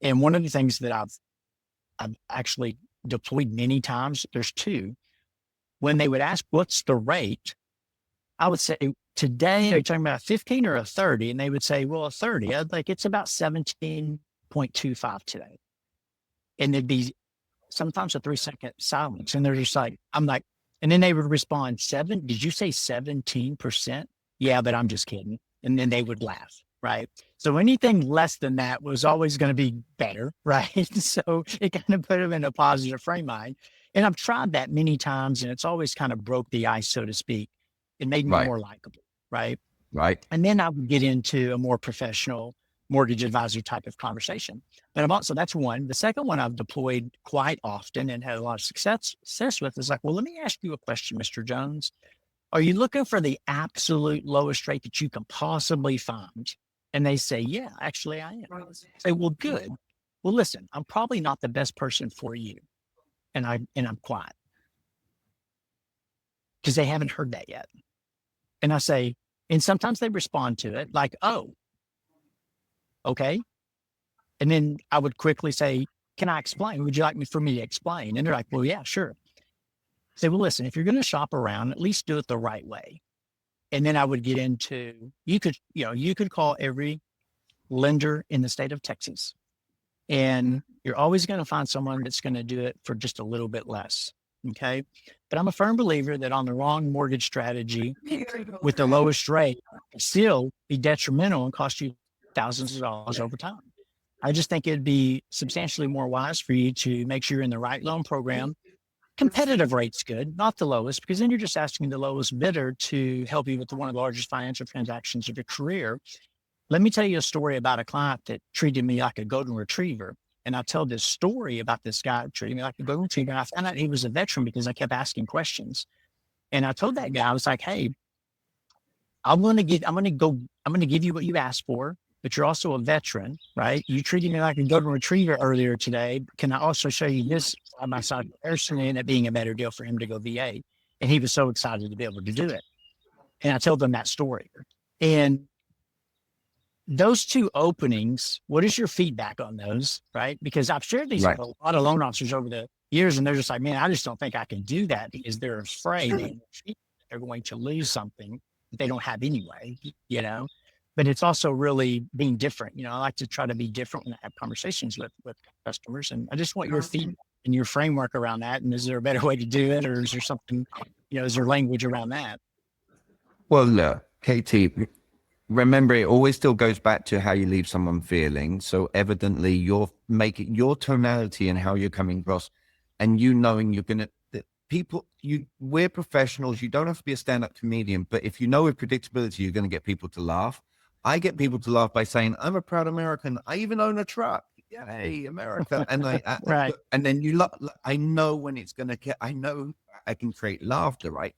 And one of the things that I've actually deployed many times, there's two. When they would ask, what's the rate? I would say, today, are you talking about a 15 or a 30? And they would say, well, a 30. I'd like, it's about 17.25 today. And there'd be sometimes a 3-second silence. And they're just like, and then they would respond, did you say 17%? Yeah, but I'm just kidding. And then they would laugh. Right. So anything less than that was always going to be better. Right. So it kind of put them in a positive frame of mind. And I've tried that many times, and it's always kind of broke the ice, so to speak. It made me more likable. Right. Right. And then I would get into a more professional mortgage advisor type of conversation. But so that's one. The second one I've deployed quite often and had a lot of success with is like, well, let me ask you a question, Mr. Jones. Are you looking for the absolute lowest rate that you can possibly find? And they say, yeah, actually I am. I say, well, good. Well, listen, I'm probably not the best person for you. And I'm quiet because they haven't heard that yet. And I say, and sometimes they respond to it like, oh, okay. And then I would quickly say, can I explain? Would you like for me to explain? And they're like, well, yeah, sure. I say, well, listen, if you're going to shop around, at least do it the right way. And then I would get into, you could call every lender in the state of Texas, and you're always going to find someone that's going to do it for just a little bit less. Okay. But I'm a firm believer that on the wrong mortgage strategy with the lowest rate, it still be detrimental and cost you thousands of dollars over time. I just think it'd be substantially more wise for you to make sure you're in the right loan program. Competitive rate's good, not the lowest, because then you're just asking the lowest bidder to help you with one of the largest financial transactions of your career. Let me tell you a story about a client that treated me like a golden retriever. And I'll tell this story about this guy treating me like a golden retriever. And I found out he was a veteran because I kept asking questions. And I told that guy, I was like, hey, I'm going to give you what you asked for, but you're also a veteran, right? You treated me like a golden retriever earlier today. Can I also show you this side by side comparison, and it being a better deal for him to go VA? And he was so excited to be able to do it. And I told them that story. And those two openings, what is your feedback on those? Right? Because I've shared these with a lot of loan officers over years, and they're just like, man, I just don't think I can do that because they're afraid they're going to lose something that they don't have anyway, you know. But it's also really being different. You know, I like to try to be different when I have conversations with customers, and I just want your feedback and your framework around that. And is there a better way to do it, or is there something, you know, is there language around that? Well, look, Katie, remember, it always still goes back to how you leave someone feeling. So evidently you're making your tonality and how you're coming across, and you knowing you're going to, people, we're professionals. You don't have to be a stand-up comedian, but if you know with predictability, you're going to get people to laugh. I get people to laugh by saying, I'm a proud American. I even own a truck. Yay, America. And Right. and then I know when it's going to get, I know I can create laughter, right?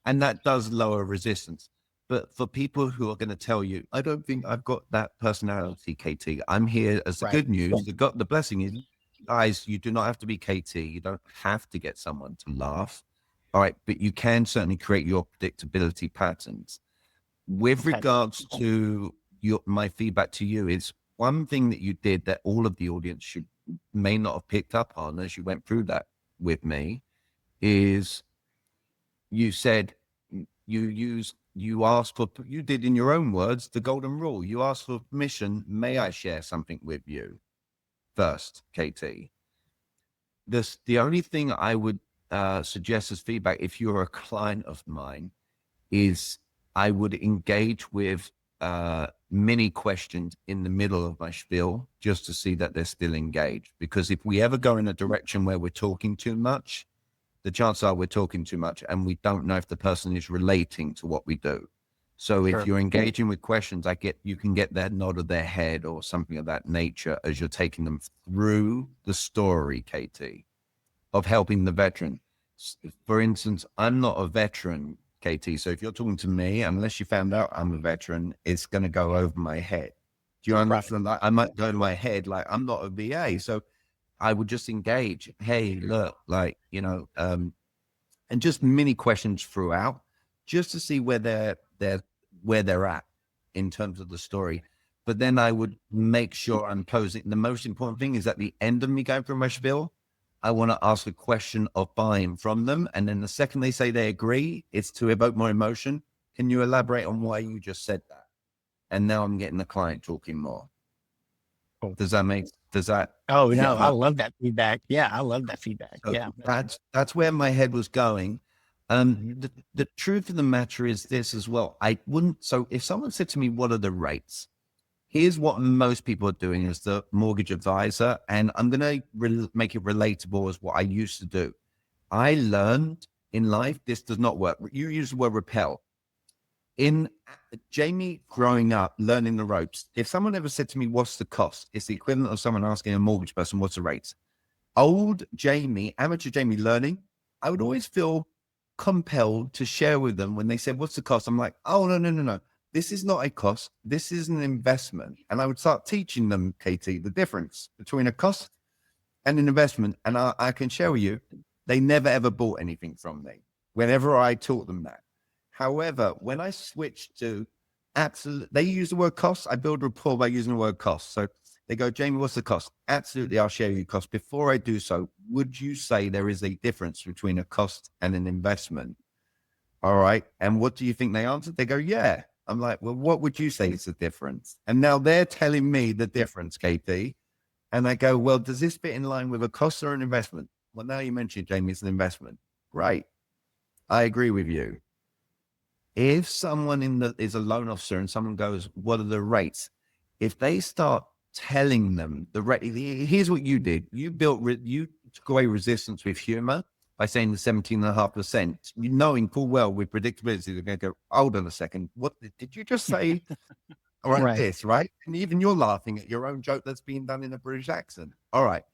And that does lower resistance. But for people who are going to tell you, I don't think I've got that personality, KT. I'm here as the Right. good news. The blessing is, guys, you do not have to be KT. You don't have to get someone to laugh. All right. But you can certainly create your predictability patterns. With Okay. regards to my feedback to you is one thing that you did that all of the audience may not have picked up on as you went through that with me is you said you asked for, you did in your own words, the golden rule. You asked for permission. May I share something with you first, KT? The only thing I would suggest as feedback, if you're a client of mine, is I would engage with mini questions in the middle of my spiel just to see that they're still engaged. Because if we ever go in a direction where we're talking too much, the chances are we're talking too much and we don't know if the person is relating to what we do. So if Sure. you're engaging with questions, you can get that nod of their head or something of that nature as you're taking them through the story, KT, of helping the veteran. For instance, I'm not a veteran, KT. So if you're talking to me, unless you found out I'm a veteran, it's going to go over my head. Do you Right. understand? Like, I might go to my head like I'm not a VA. So I would just engage. Hey, look, like, and just mini questions throughout, just to see where they're at in terms of the story. But then I would make sure I'm closing. The most important thing is at the end of me going through my spiel, I want to ask a question of buy-in from them. And then the second they say they agree, it's to evoke more emotion. Can you elaborate on why you just said that? And now I'm getting the client talking more. Cool. Does that Oh hit no, I home? love that feedback. Yeah, I love that feedback. So Yeah. that's where my head was going. Mhm. The truth of the matter is this as well. I wouldn't. So if someone said to me, "What are the rates?" Here's what most people are doing as the mortgage advisor, and I'm going to make it relatable as what I used to do. I learned in life this does not work. You use the word repel. In Jamie growing up, learning the ropes, if someone ever said to me, "What's the cost?" It's the equivalent of someone asking a mortgage person, "What's the rates?" Old Jamie, amateur Jamie learning, I would always feel compelled to share with them when they said, "What's the cost?" I'm like, "Oh, no, no, no, no. This is not a cost. This is an investment." And I would start teaching them, KT, the difference between a cost and an investment. And I can share with you, they never ever bought anything from me whenever I taught them that. However, when I switched to absolute, they use the word cost. I build rapport by using the word cost. So they go, "Jamie, what's the cost?" Absolutely, I'll share you cost. Before I do so, would you say there is a difference between a cost and an investment? All right. And what do you think they answered? They go, "Yeah." I'm like, "Well, what would you say is the difference?" And now they're telling me the difference, KP. And I go, "Well, does this fit in line with a cost or an investment?" "Well, now you mentioned, Jamie, it's an investment." Right. I agree with you. If someone is a loan officer and someone goes, "What are the rates?" If they start telling them the rate, here's what you did. You took away resistance with humor by saying the 17.5%, knowing full well with predictability, they're going to go, "Hold on a second. What did you just say?" All right, Right. this, right? And even you're laughing at your own joke that's being done in a British accent. All right.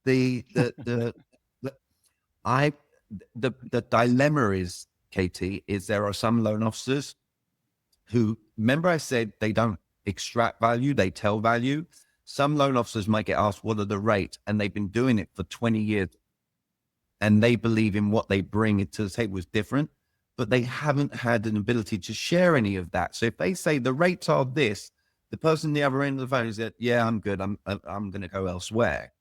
The I the dilemma is, KT, is there are some loan officers who, remember I said they don't extract value, they tell value. Some loan officers might get asked, "What are the rates?" And they've been doing it for 20 years and they believe in what they bring to the table is different, but they haven't had an ability to share any of that. So if they say the rates are this, the person on the other end of the phone is that, "Yeah, I'm good. I'm going to go elsewhere."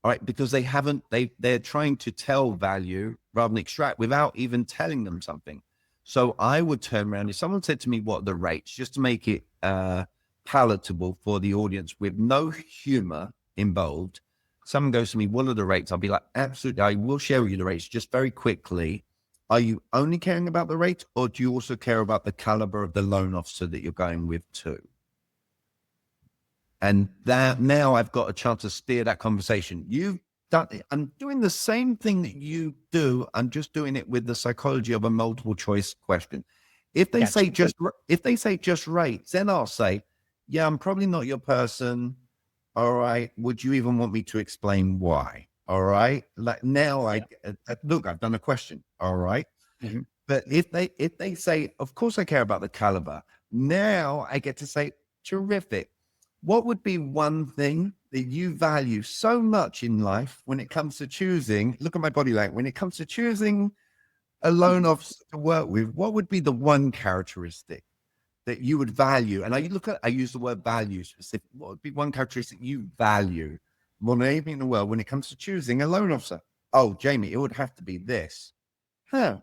All right, because they're trying to tell value rather than extract without even telling them something. So I would turn around if someone said to me, what are the rates, just to make it palatable for the audience with no humor involved. Someone goes to me, what are the rates? I'll be like, absolutely, I will share with you the rates just very quickly. Are you only caring about the rate, or do you also care about the caliber of the loan officer that you're going with too? And that now I've got a chance to steer that conversation. You've done it. I'm doing the same thing that you do. I'm just doing it with the psychology of a multiple choice question. If they Gotcha. say just rates, then I'll say, yeah, I'm probably not your person. All right. Would you even want me to explain why? All right. Like now Yeah. look, I've done a question. All right. Mm-hmm. But if they say, of course I care about the caliber, now I get to say, terrific. What would be one thing that you value so much in life when it comes to choosing? Look at my body language. When it comes to choosing a loan officer to work with, what would be the one characteristic that you would value? And I use the word value specific. What would be one characteristic you value more than anything in the world when it comes to choosing a loan officer? Oh, Jamie, it would have to be this. Huh.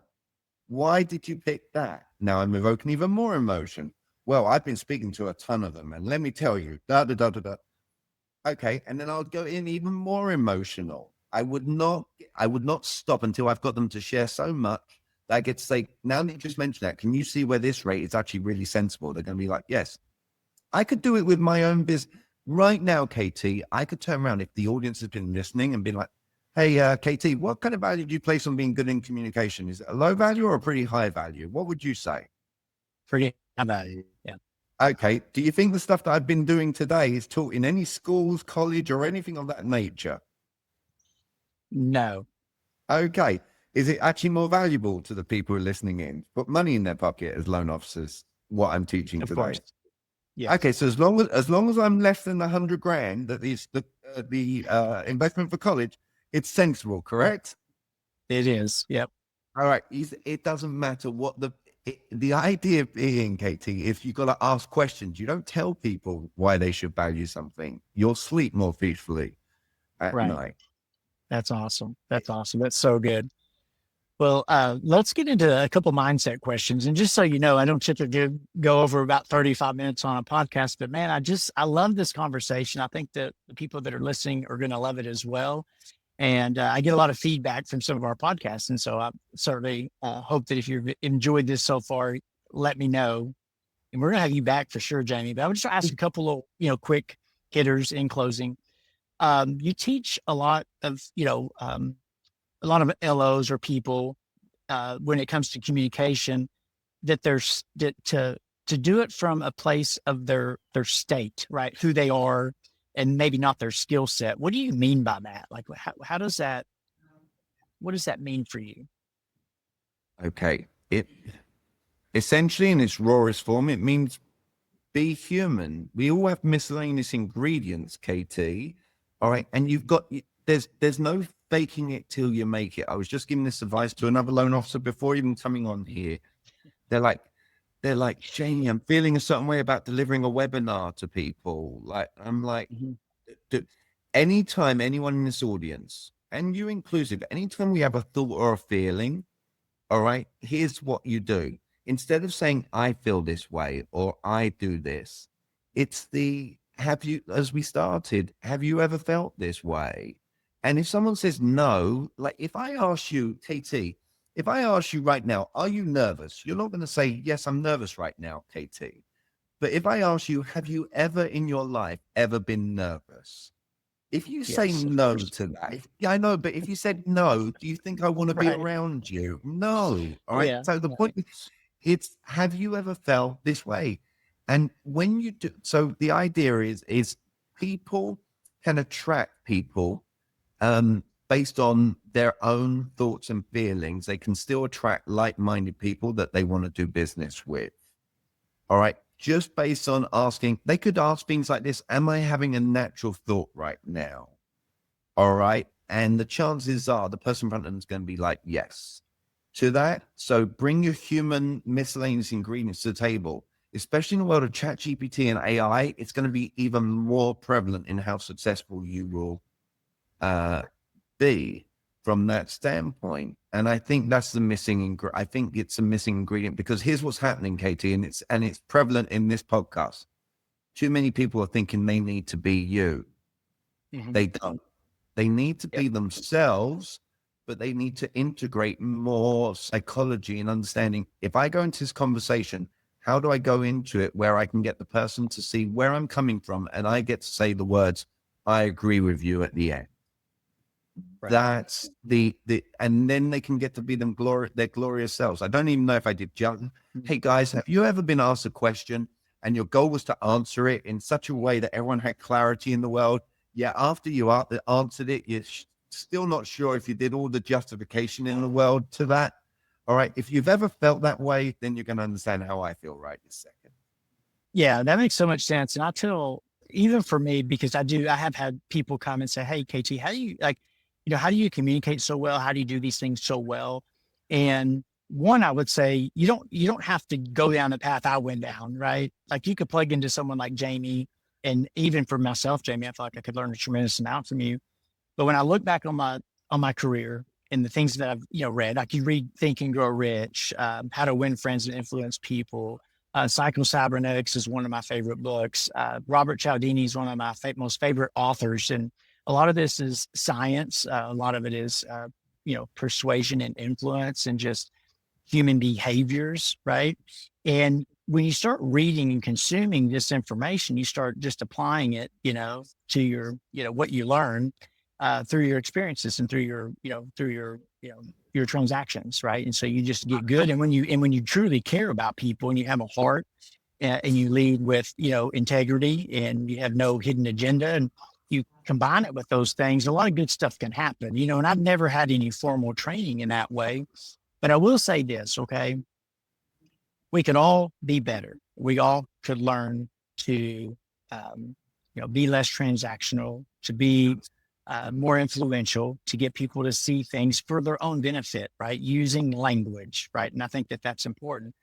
Why did you pick that? Now I'm evoking even more emotion. Well, I've been speaking to a ton of them, and let me tell you, da da da da da. Okay, and then I'll go in even more emotional. I would not stop until I've got them to share so much that I get to say, now that you just mentioned that, can you see where this rate is actually really sensible? They're going to be like, yes. I could do it with my own business right now, KT. I could turn around if the audience has been listening and been like, hey, KT, what kind of value do you place on being good in communication? Is it a low value or a pretty high value? What would you say? Pretty about it. Yeah. Okay. Do you think the stuff that I've been doing today is taught in any schools, college, or anything of that nature? No, Okay. Is it actually more valuable to the people who are listening in? Put money in their pocket as loan officers, what I'm teaching of today. course. Yes, Okay, so as long as I'm less than 100 grand, that is the investment for college, it's sensible, correct? it is. Yep. All right. It doesn't matter what the idea being, Katie, if you got to ask questions, you don't tell people why they should value something. You'll sleep more peacefully at Right. night. That's awesome. That's awesome. That's so good. Well, let's get into a couple mindset questions. And just so you know, I don't typically go over about 35 minutes on a podcast, but man, I love this conversation. I think that the people that are listening are going to love it as well. And I get a lot of feedback from some of our podcasts. And so I certainly hope that if you've enjoyed this so far, let me know. And we're going to have you back for sure, Jamie. But I would just ask a couple of, quick hitters in closing. You teach a lot of LOs or people when it comes to communication that there's that to do it from a place of their state, right? Who they are, and maybe not their skill set. What do you mean by that? Like, how does that? What does that mean for you? Okay. It essentially in its rawest form, it means be human. We all have miscellaneous ingredients, KT. All right. And there's no faking it till you make it. I was just giving this advice to another loan officer before even coming on here. They're like, Jamie, I'm feeling a certain way about delivering a webinar to people. Like, I'm like, Mhm. anytime anyone in this audience, and you inclusive, anytime we have a thought or a feeling, all right, here's what you do. Instead of saying, I feel this way or I do this, it's as we started, have you ever felt this way? And if someone says no, like if I ask you, KT, if I ask you right now, are you nervous? You're not going to say, yes, I'm nervous right now, KT. But if I ask you, have you ever in your life ever been nervous? If you say Yes, of no course. to that, yeah, I know, but if you said no, do you think I want to be Right. around you? No. All right. Yeah. So the Yeah. point is, it's have you ever felt this way? And when you do, so the idea is people can attract people based on their own thoughts and feelings. They can still attract like-minded people that they want to do business with. All right. Just based on asking, they could ask things like this. Am I having a natural thought right now? All right. And the chances are the person in front of them is going to be like, yes to that. So bring your human miscellaneous ingredients to the table, especially in the world of chat GPT and AI. It's going to be even more prevalent in how successful you will be from that standpoint. And I think that's the missing I think it's a missing ingredient, because here's what's happening, Katie, and it's prevalent in this podcast. Too many people are thinking they need to be you. Mhm. They don't. They need to Yep. be themselves, but they need to integrate more psychology and understanding. If I go into this conversation, how do I go into it where I can get the person to see where I'm coming from, and I get to say the words, I agree with you at the end. Right. That's the and then they can get to be their glorious selves. I don't even know if I did jump. Mhm. Hey guys, have you ever been asked a question and your goal was to answer it in such a way that everyone had clarity in the world? Yeah, after you answered it, you're still not sure if you did all the justification in the world to that. All right. If you've ever felt that way, then you're going to understand how I feel right this second. Yeah, that makes so much sense. And I tell, even for me, because I have had people come and say, "Hey, KT, how do you like, how do you communicate so well? How do you do these things so well?" And one, I would say you don't have to go down the path I went down, right? Like you could plug into someone like Jamie, and even for myself, Jamie, I feel like I could learn a tremendous amount from you. But when I look back on my career and the things that I've read, like you read Think and Grow Rich, How to Win Friends and Influence People. Psycho Cybernetics is one of my favorite books. Robert Cialdini is one of my most favorite authors, and a lot of this is science. A lot of it is persuasion and influence, and just human behaviors, right? And when you start reading and consuming this information, you start just applying it, to your, what you learn through your experiences and through your transactions, right? And so you just get good. And when you truly care about people and you have a heart and you lead with, integrity and you have no hidden agenda and you combine it with those things, a lot of good stuff can happen, and I've never had any formal training in that way. But I will say this, okay? We could all be better. We all could learn to, be less transactional, to be more influential, to get people to see things for their own benefit, right? Using language, right? And I think that that's important.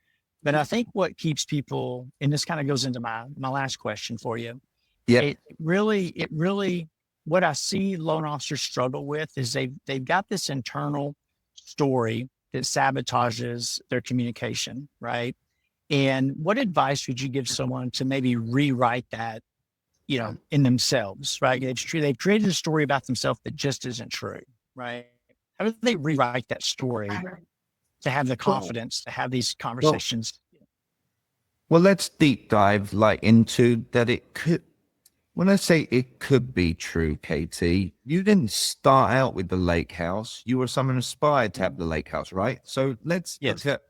But I think what keeps people, and this kind of goes into my last question for you, Yep. it really, what I see loan officers struggle with is they've got this internal story that sabotages their communication, right? And what advice would you give someone to maybe rewrite that, in themselves, right? They've created a story about themselves that just isn't true, right? How do they rewrite that story to have the Well, confidence to have these well, conversations? well, let's deep dive into that. When I say it could be true, Katie, you didn't start out with the lake house. You were someone aspired to have the lake house, right? So let's look Yes. at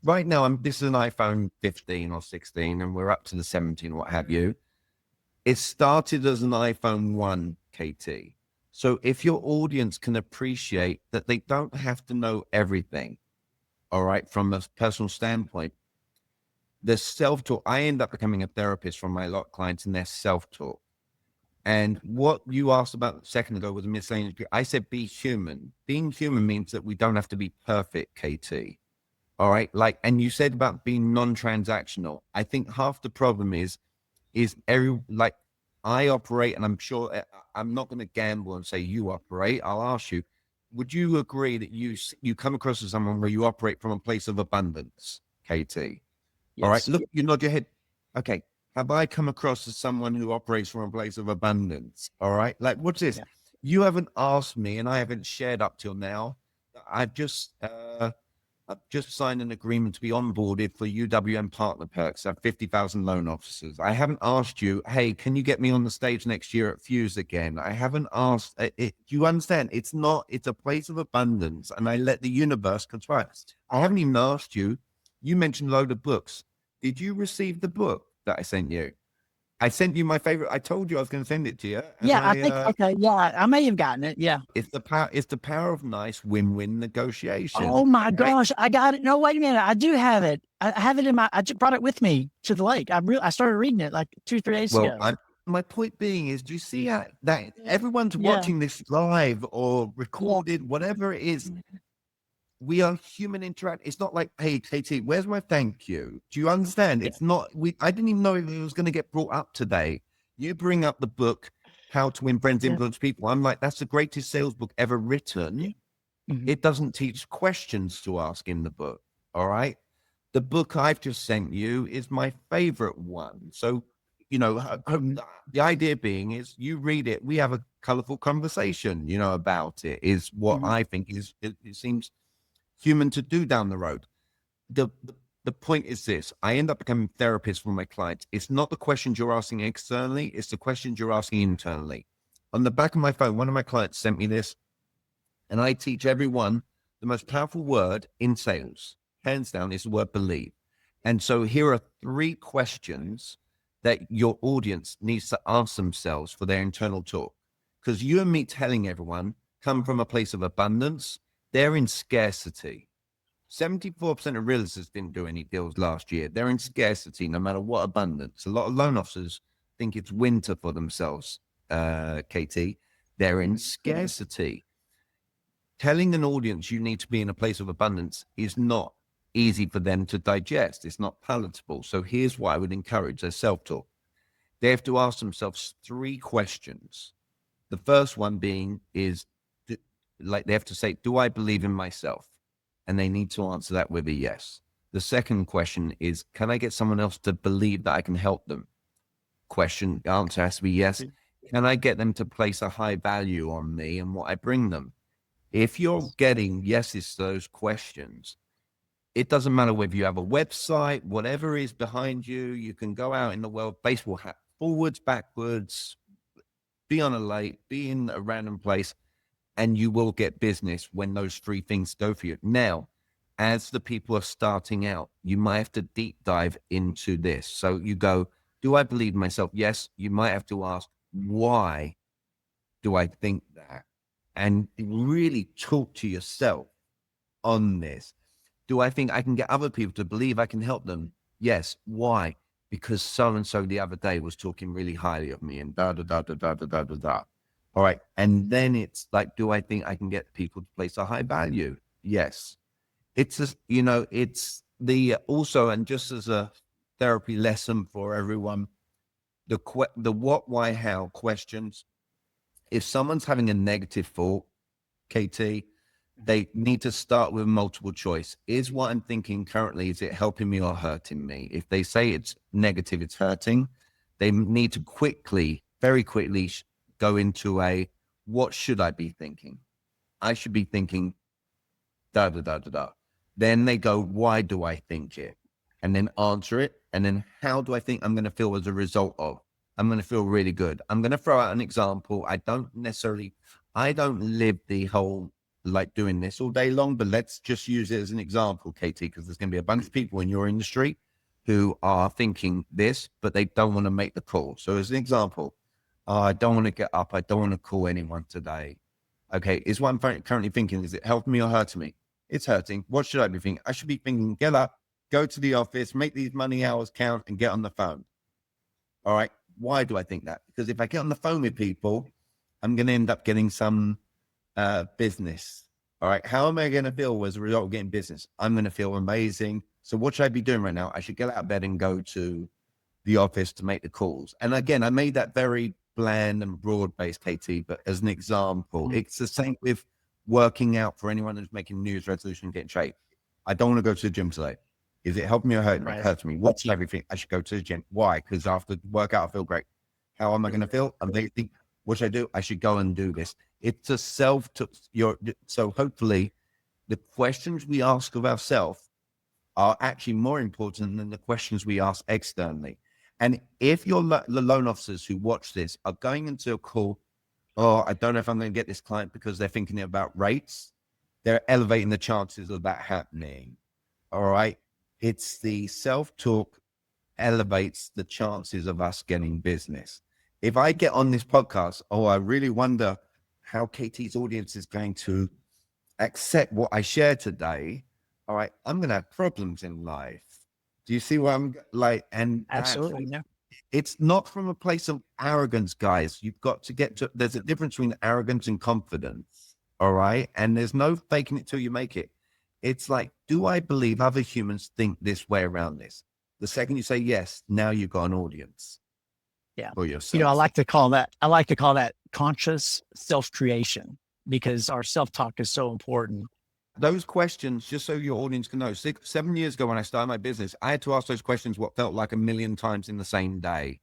right now. This is an iPhone 15 or 16, and we're up to the 17, what have you. It started as an iPhone 1, KT. So if your audience can appreciate that they don't have to know everything, all right, from a personal standpoint, the self-talk, I end up becoming a therapist for my lot of clients in their self-talk. And what you asked about a second ago was a miscellaneous. I said be human. Being human means that we don't have to be perfect, KT. All right. Like, and you said about being non-transactional. I think half the problem is I operate, and I'm sure I'm not going to gamble and say you operate. I'll ask you, would you agree that you come across as someone where you operate from a place of abundance, KT? All right. Yes. Look, you nod your head. Okay. Have I come across as someone who operates from a place of abundance? All right. Like, what's this? Yeah. You haven't asked me, and I haven't shared up till now. I've just I've just signed an agreement to be onboarded for UWM partner perks. I have 50,000 loan officers. I haven't asked you, hey, can you get me on the stage next year at Fuse again? I haven't asked. Do you understand? It's a place of abundance, and I let the universe conspire. I haven't even asked you. You mentioned a load of books. Did you receive the book that I sent you? I sent you my favorite. I told you I was going to send it to you. And Yeah. I think, okay. Yeah. I may have gotten it. Yeah. it's the power of nice win-win Oh negotiation. my Right? gosh, I got it. No, wait a minute. I do have it. I have it in I just brought it with me to the lake. I started reading it like 2, 3 days Well, ago. my point being is, do you see how that everyone's Yeah. watching this live or Yeah. recorded, whatever it is? We are human interact. It's not like, hey, KT, where's my thank you? Do you understand? Yeah. It's not. I didn't even know if it was going to get brought up today. You bring up the book. How to Win Friends, Yeah. Influence People. I'm like, that's the greatest sales book ever Yeah. written. Mhm. It doesn't teach questions to ask in the book. All right. The book I've just sent you is my favorite one. So, the idea being is you read it, we have a colorful conversation, about it, is what Mhm. I think it seems human to do down the road. The point is this: I end up becoming therapist for my clients. It's not the questions you're asking externally, it's the questions you're asking internally. On the back of my phone, one of my clients sent me this, and I teach everyone the most powerful word in sales, hands down, is the word believe. And so here are 3 questions that your audience needs to ask themselves for their internal talk. Because you and me telling everyone come from a place of abundance, they're in scarcity. 74% of realtors didn't do any deals last year. They're in scarcity no matter what abundance. A lot of loan officers think it's winter for themselves, KT. They're in scarcity. Telling an audience you need to be in a place of abundance is not easy for them to digest. It's not palatable. So here's what I would encourage their self-talk. They have to ask themselves 3 questions. The first one being is, like, they have to say, do I believe in myself? And they need to answer that with a yes. The second question is, can I get someone else to believe that I can help them? Answer has to be yes. Can I get them to place a high value on me and what I bring them? If you're getting yeses to those questions, it doesn't matter whether you have a website, whatever is behind you, you can go out in the world, baseball hat, forwards, backwards, be on a lake, be in a random place, and you will get business when those 3 things go for you. Now, as the people are starting out, you might have to deep dive into this. So you go, do I believe in myself? Yes. You might have to ask, why do I think that? And really talk to yourself on this. Do I think I can get other people to believe I can help them? Yes. Why? Because so and so the other day was talking really highly of me and da da da da da da da da da. All right. And then it's like, do I think I can get people to place a high value? Yes. It's just, it's the also, and just as a therapy lesson for everyone, the what, why, how questions. If someone's having a negative thought, KT, they need to start with multiple choice. Is what I'm thinking currently, is it helping me or hurting me? If they say it's negative, it's hurting, they need to very quickly go into what should I be thinking? I should be thinking da da da da da. Then they go, why do I think it? And then answer it. And then how do I think I'm going to feel as a result of? I'm going to feel really good. I'm going to throw out an example. I don't live the whole like doing this all day long, but let's just use it as an example, KT, because there's going to be a bunch of people in your industry who are thinking this, but they don't want to make the call. So as an example, I don't want to get up. I don't want to call anyone today. Okay, is what I'm currently thinking, is it helping me or hurting me? It's hurting. What should I be thinking? I should be thinking, get up, go to the office, make these money hours count, and get on the phone. All right. Why do I think that? Because if I get on the phone with people, I'm going to end up getting some business. All right. How am I going to feel as a result of getting business? I'm going to feel amazing. So what should I be doing right now? I should get out of bed and go to the office to make the calls. And again, I made that very bland and broad-based, KT, but as an example, it's the same with working out for anyone who's making New Year's resolution and getting shape. I don't want to go to the gym today. Is it helping me or hurting me? It Right. hurts me. What's everything? I should go to the gym. Why? Because after workout, I feel great. How am I going to feel? Amazing. What should I do? I should go and do this. It's a so hopefully the questions we ask of ourselves are actually more important than the questions we ask externally. And if the loan officers who watch this are going into a call, oh, I don't know if I'm going to get this client because they're thinking about rates, they're elevating the chances of that happening. All right. It's the self-talk elevates the chances of us getting business. If I get on this podcast, oh, I really wonder how KT's audience is going to accept what I share today. All right, I'm going to have problems in life. Do you see what I'm like? And Absolutely. Yeah. it's not from a place of arrogance, guys. You've got to there's a difference between arrogance and confidence. All right. And there's no faking it till you make it. It's like, do I believe other humans think this way around this? The second you say yes, now you've got an audience. Yeah. for I yourself. like to call that conscious self-creation because our self-talk is so important. Those questions, just so your audience can know, 7 years ago when I started my business, I had to ask those questions what felt like a million times in the same day.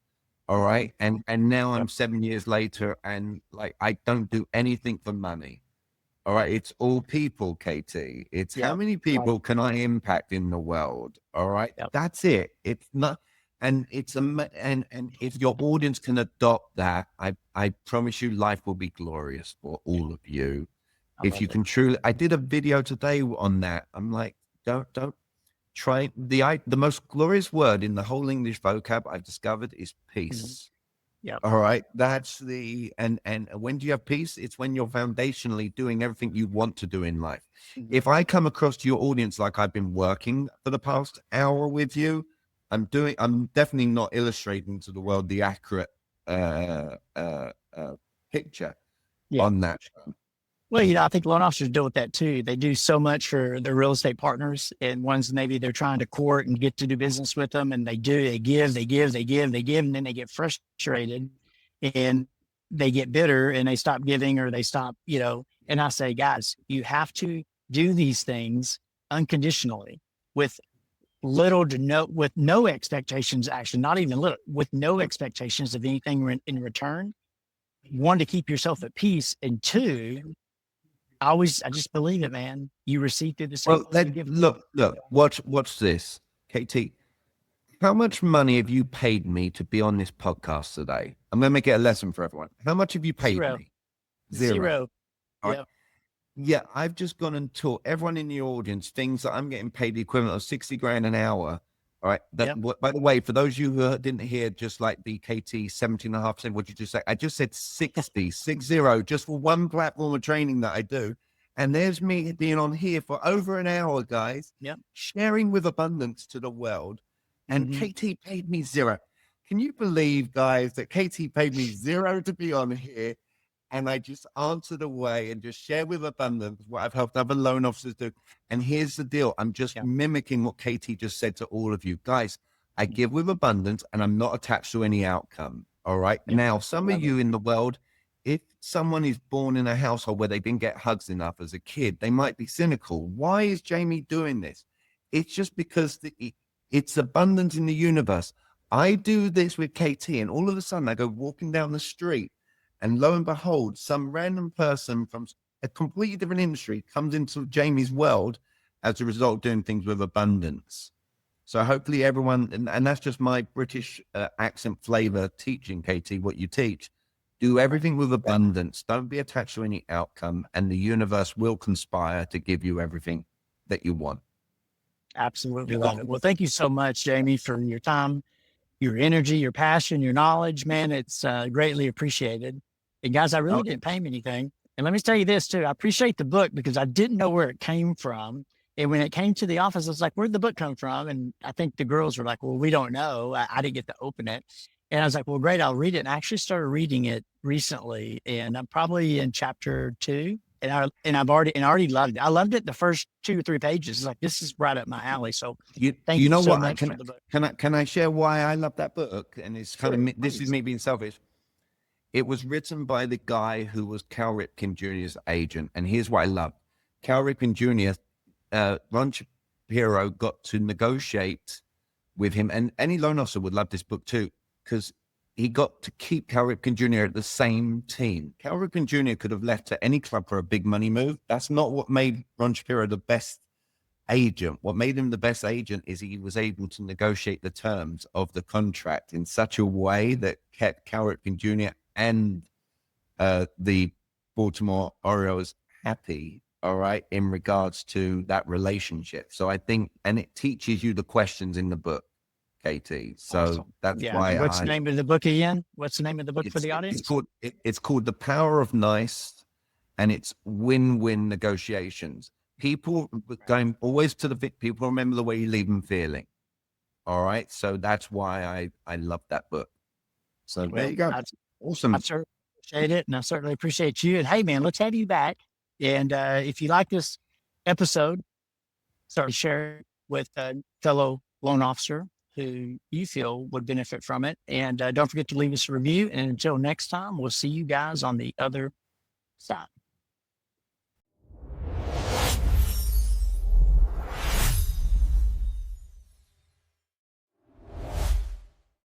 All right. And now I'm Yep. 7 years later and like I don't do anything for money. All right. It's all people, KT. It's how Yep. many Right. people can I impact in the world? All right. Yep. That's it. It's not, and it's and if your audience can adopt that, I promise you life will be glorious for all of you. I If love you it. can truly, I did a video today on that. I'm like, don't try the most glorious word in the whole English vocab I've discovered is Mhm. peace. Yep. All right. That's and when do you have peace? It's when you're foundationally doing everything you want to do in life. Mhm. If I come across to your audience like I've been working for the past hour with you, I'm definitely not illustrating to the world the accurate picture Yeah. on that. Well, I think loan officers deal with that too. They do so much for their real estate partners and ones maybe they're trying to court and get to do business with them. And they give, they give, and then they get frustrated and they get bitter and they stop giving or they stop, and I say, guys, you have to do these things unconditionally with with no expectations, actually, not even little, with no expectations of anything in return. One, to keep yourself at peace, and two, I just believe it, man. You receive through the same Well, thing you give. look, watch this, KT. How much money have you paid me to be on this podcast today? I'm going to make it a lesson for everyone. How much have you paid Zero, me? Zero. zero. All right. Yep, Yeah, I've just gone and taught everyone in the audience things that I'm getting paid the equivalent of 60 grand an hour. All right. yep, By the way, for those of you who didn't hear, just like the KT 17.5%, what did you just say? I just said 60, just for one platform of training that I do. And there's me being on here for over an hour, guys, yep. sharing with abundance to the world. And Hmm. KT paid me zero. Can you believe, guys, that KT paid me zero to be on here? And I just answered away and just share with abundance what I've helped other loan officers do. And here's the deal. I'm just Yep, mimicking what Katie just said to all of you. Guys, I mhm, give with abundance and I'm not attached to any outcome. All right. yep. Now, some of Love it. you in the world, if someone is born in a household where they didn't get hugs enough as a kid, they might be cynical. Why is Jamie doing this? It's just because it's abundance in the universe. I do this with KT, and all of a sudden I go walking down the street and lo and behold, some random person from a completely different industry comes into Jamie's world as a result of doing things with abundance. So hopefully everyone, and that's just my British accent flavor teaching, KT, what you teach. Do everything with abundance. Don't be attached to any outcome, and the universe will conspire to give you everything that you want. Absolutely love it. Well, thank you so much, Jamie, for your time, your energy, your passion, your knowledge, man. It's greatly appreciated. And guys, I really Oh, didn't pay him anything. And let me tell you this too. I appreciate the book because I didn't know where it came from. And when it came to the office, I was like, where'd the book come from? And I think the girls were like, well, we don't know. I didn't get to open it. And I was like, well, great, I'll read it. And I actually started reading it recently. And I'm probably in chapter 2. And I already loved it. I loved it the first 2 or 3 pages. It's like, this is right up my alley. So thank you you know so what? much for the book. Can I share why I love that book? And it's kind of Sure, this is please. me being selfish. It was written by the guy who was Cal Ripken Jr.'s agent. And here's what I love. Cal Ripken Jr., Ron Shapiro got to negotiate with him. And any loan officer would love this book too, because he got to keep Cal Ripken Jr. at the same team. Cal Ripken Jr. could have left to any club for a big money move. That's not what made Ron Shapiro the best agent. What made him the best agent is he was able to negotiate the terms of the contract in such a way that kept Cal Ripken Jr. and the Baltimore Orioles happy, all right, in regards to that relationship. So I think, and it teaches you the questions in the book, KT. So Awesome. that's Yeah. why And what's the name of the book again? What's the name of the book for the audience? it's called The Power of Nice, and it's win-win negotiations. People going always to the people remember the way you leave them feeling. All right. So that's why I love that book. So there Well, you go. I Awesome. certainly appreciate it. And I certainly appreciate you. And hey, man, let's have you back. And if you like this episode, start to share it with a fellow loan officer who you feel would benefit from it. And don't forget to leave us a review. And until next time, we'll see you guys on the other side.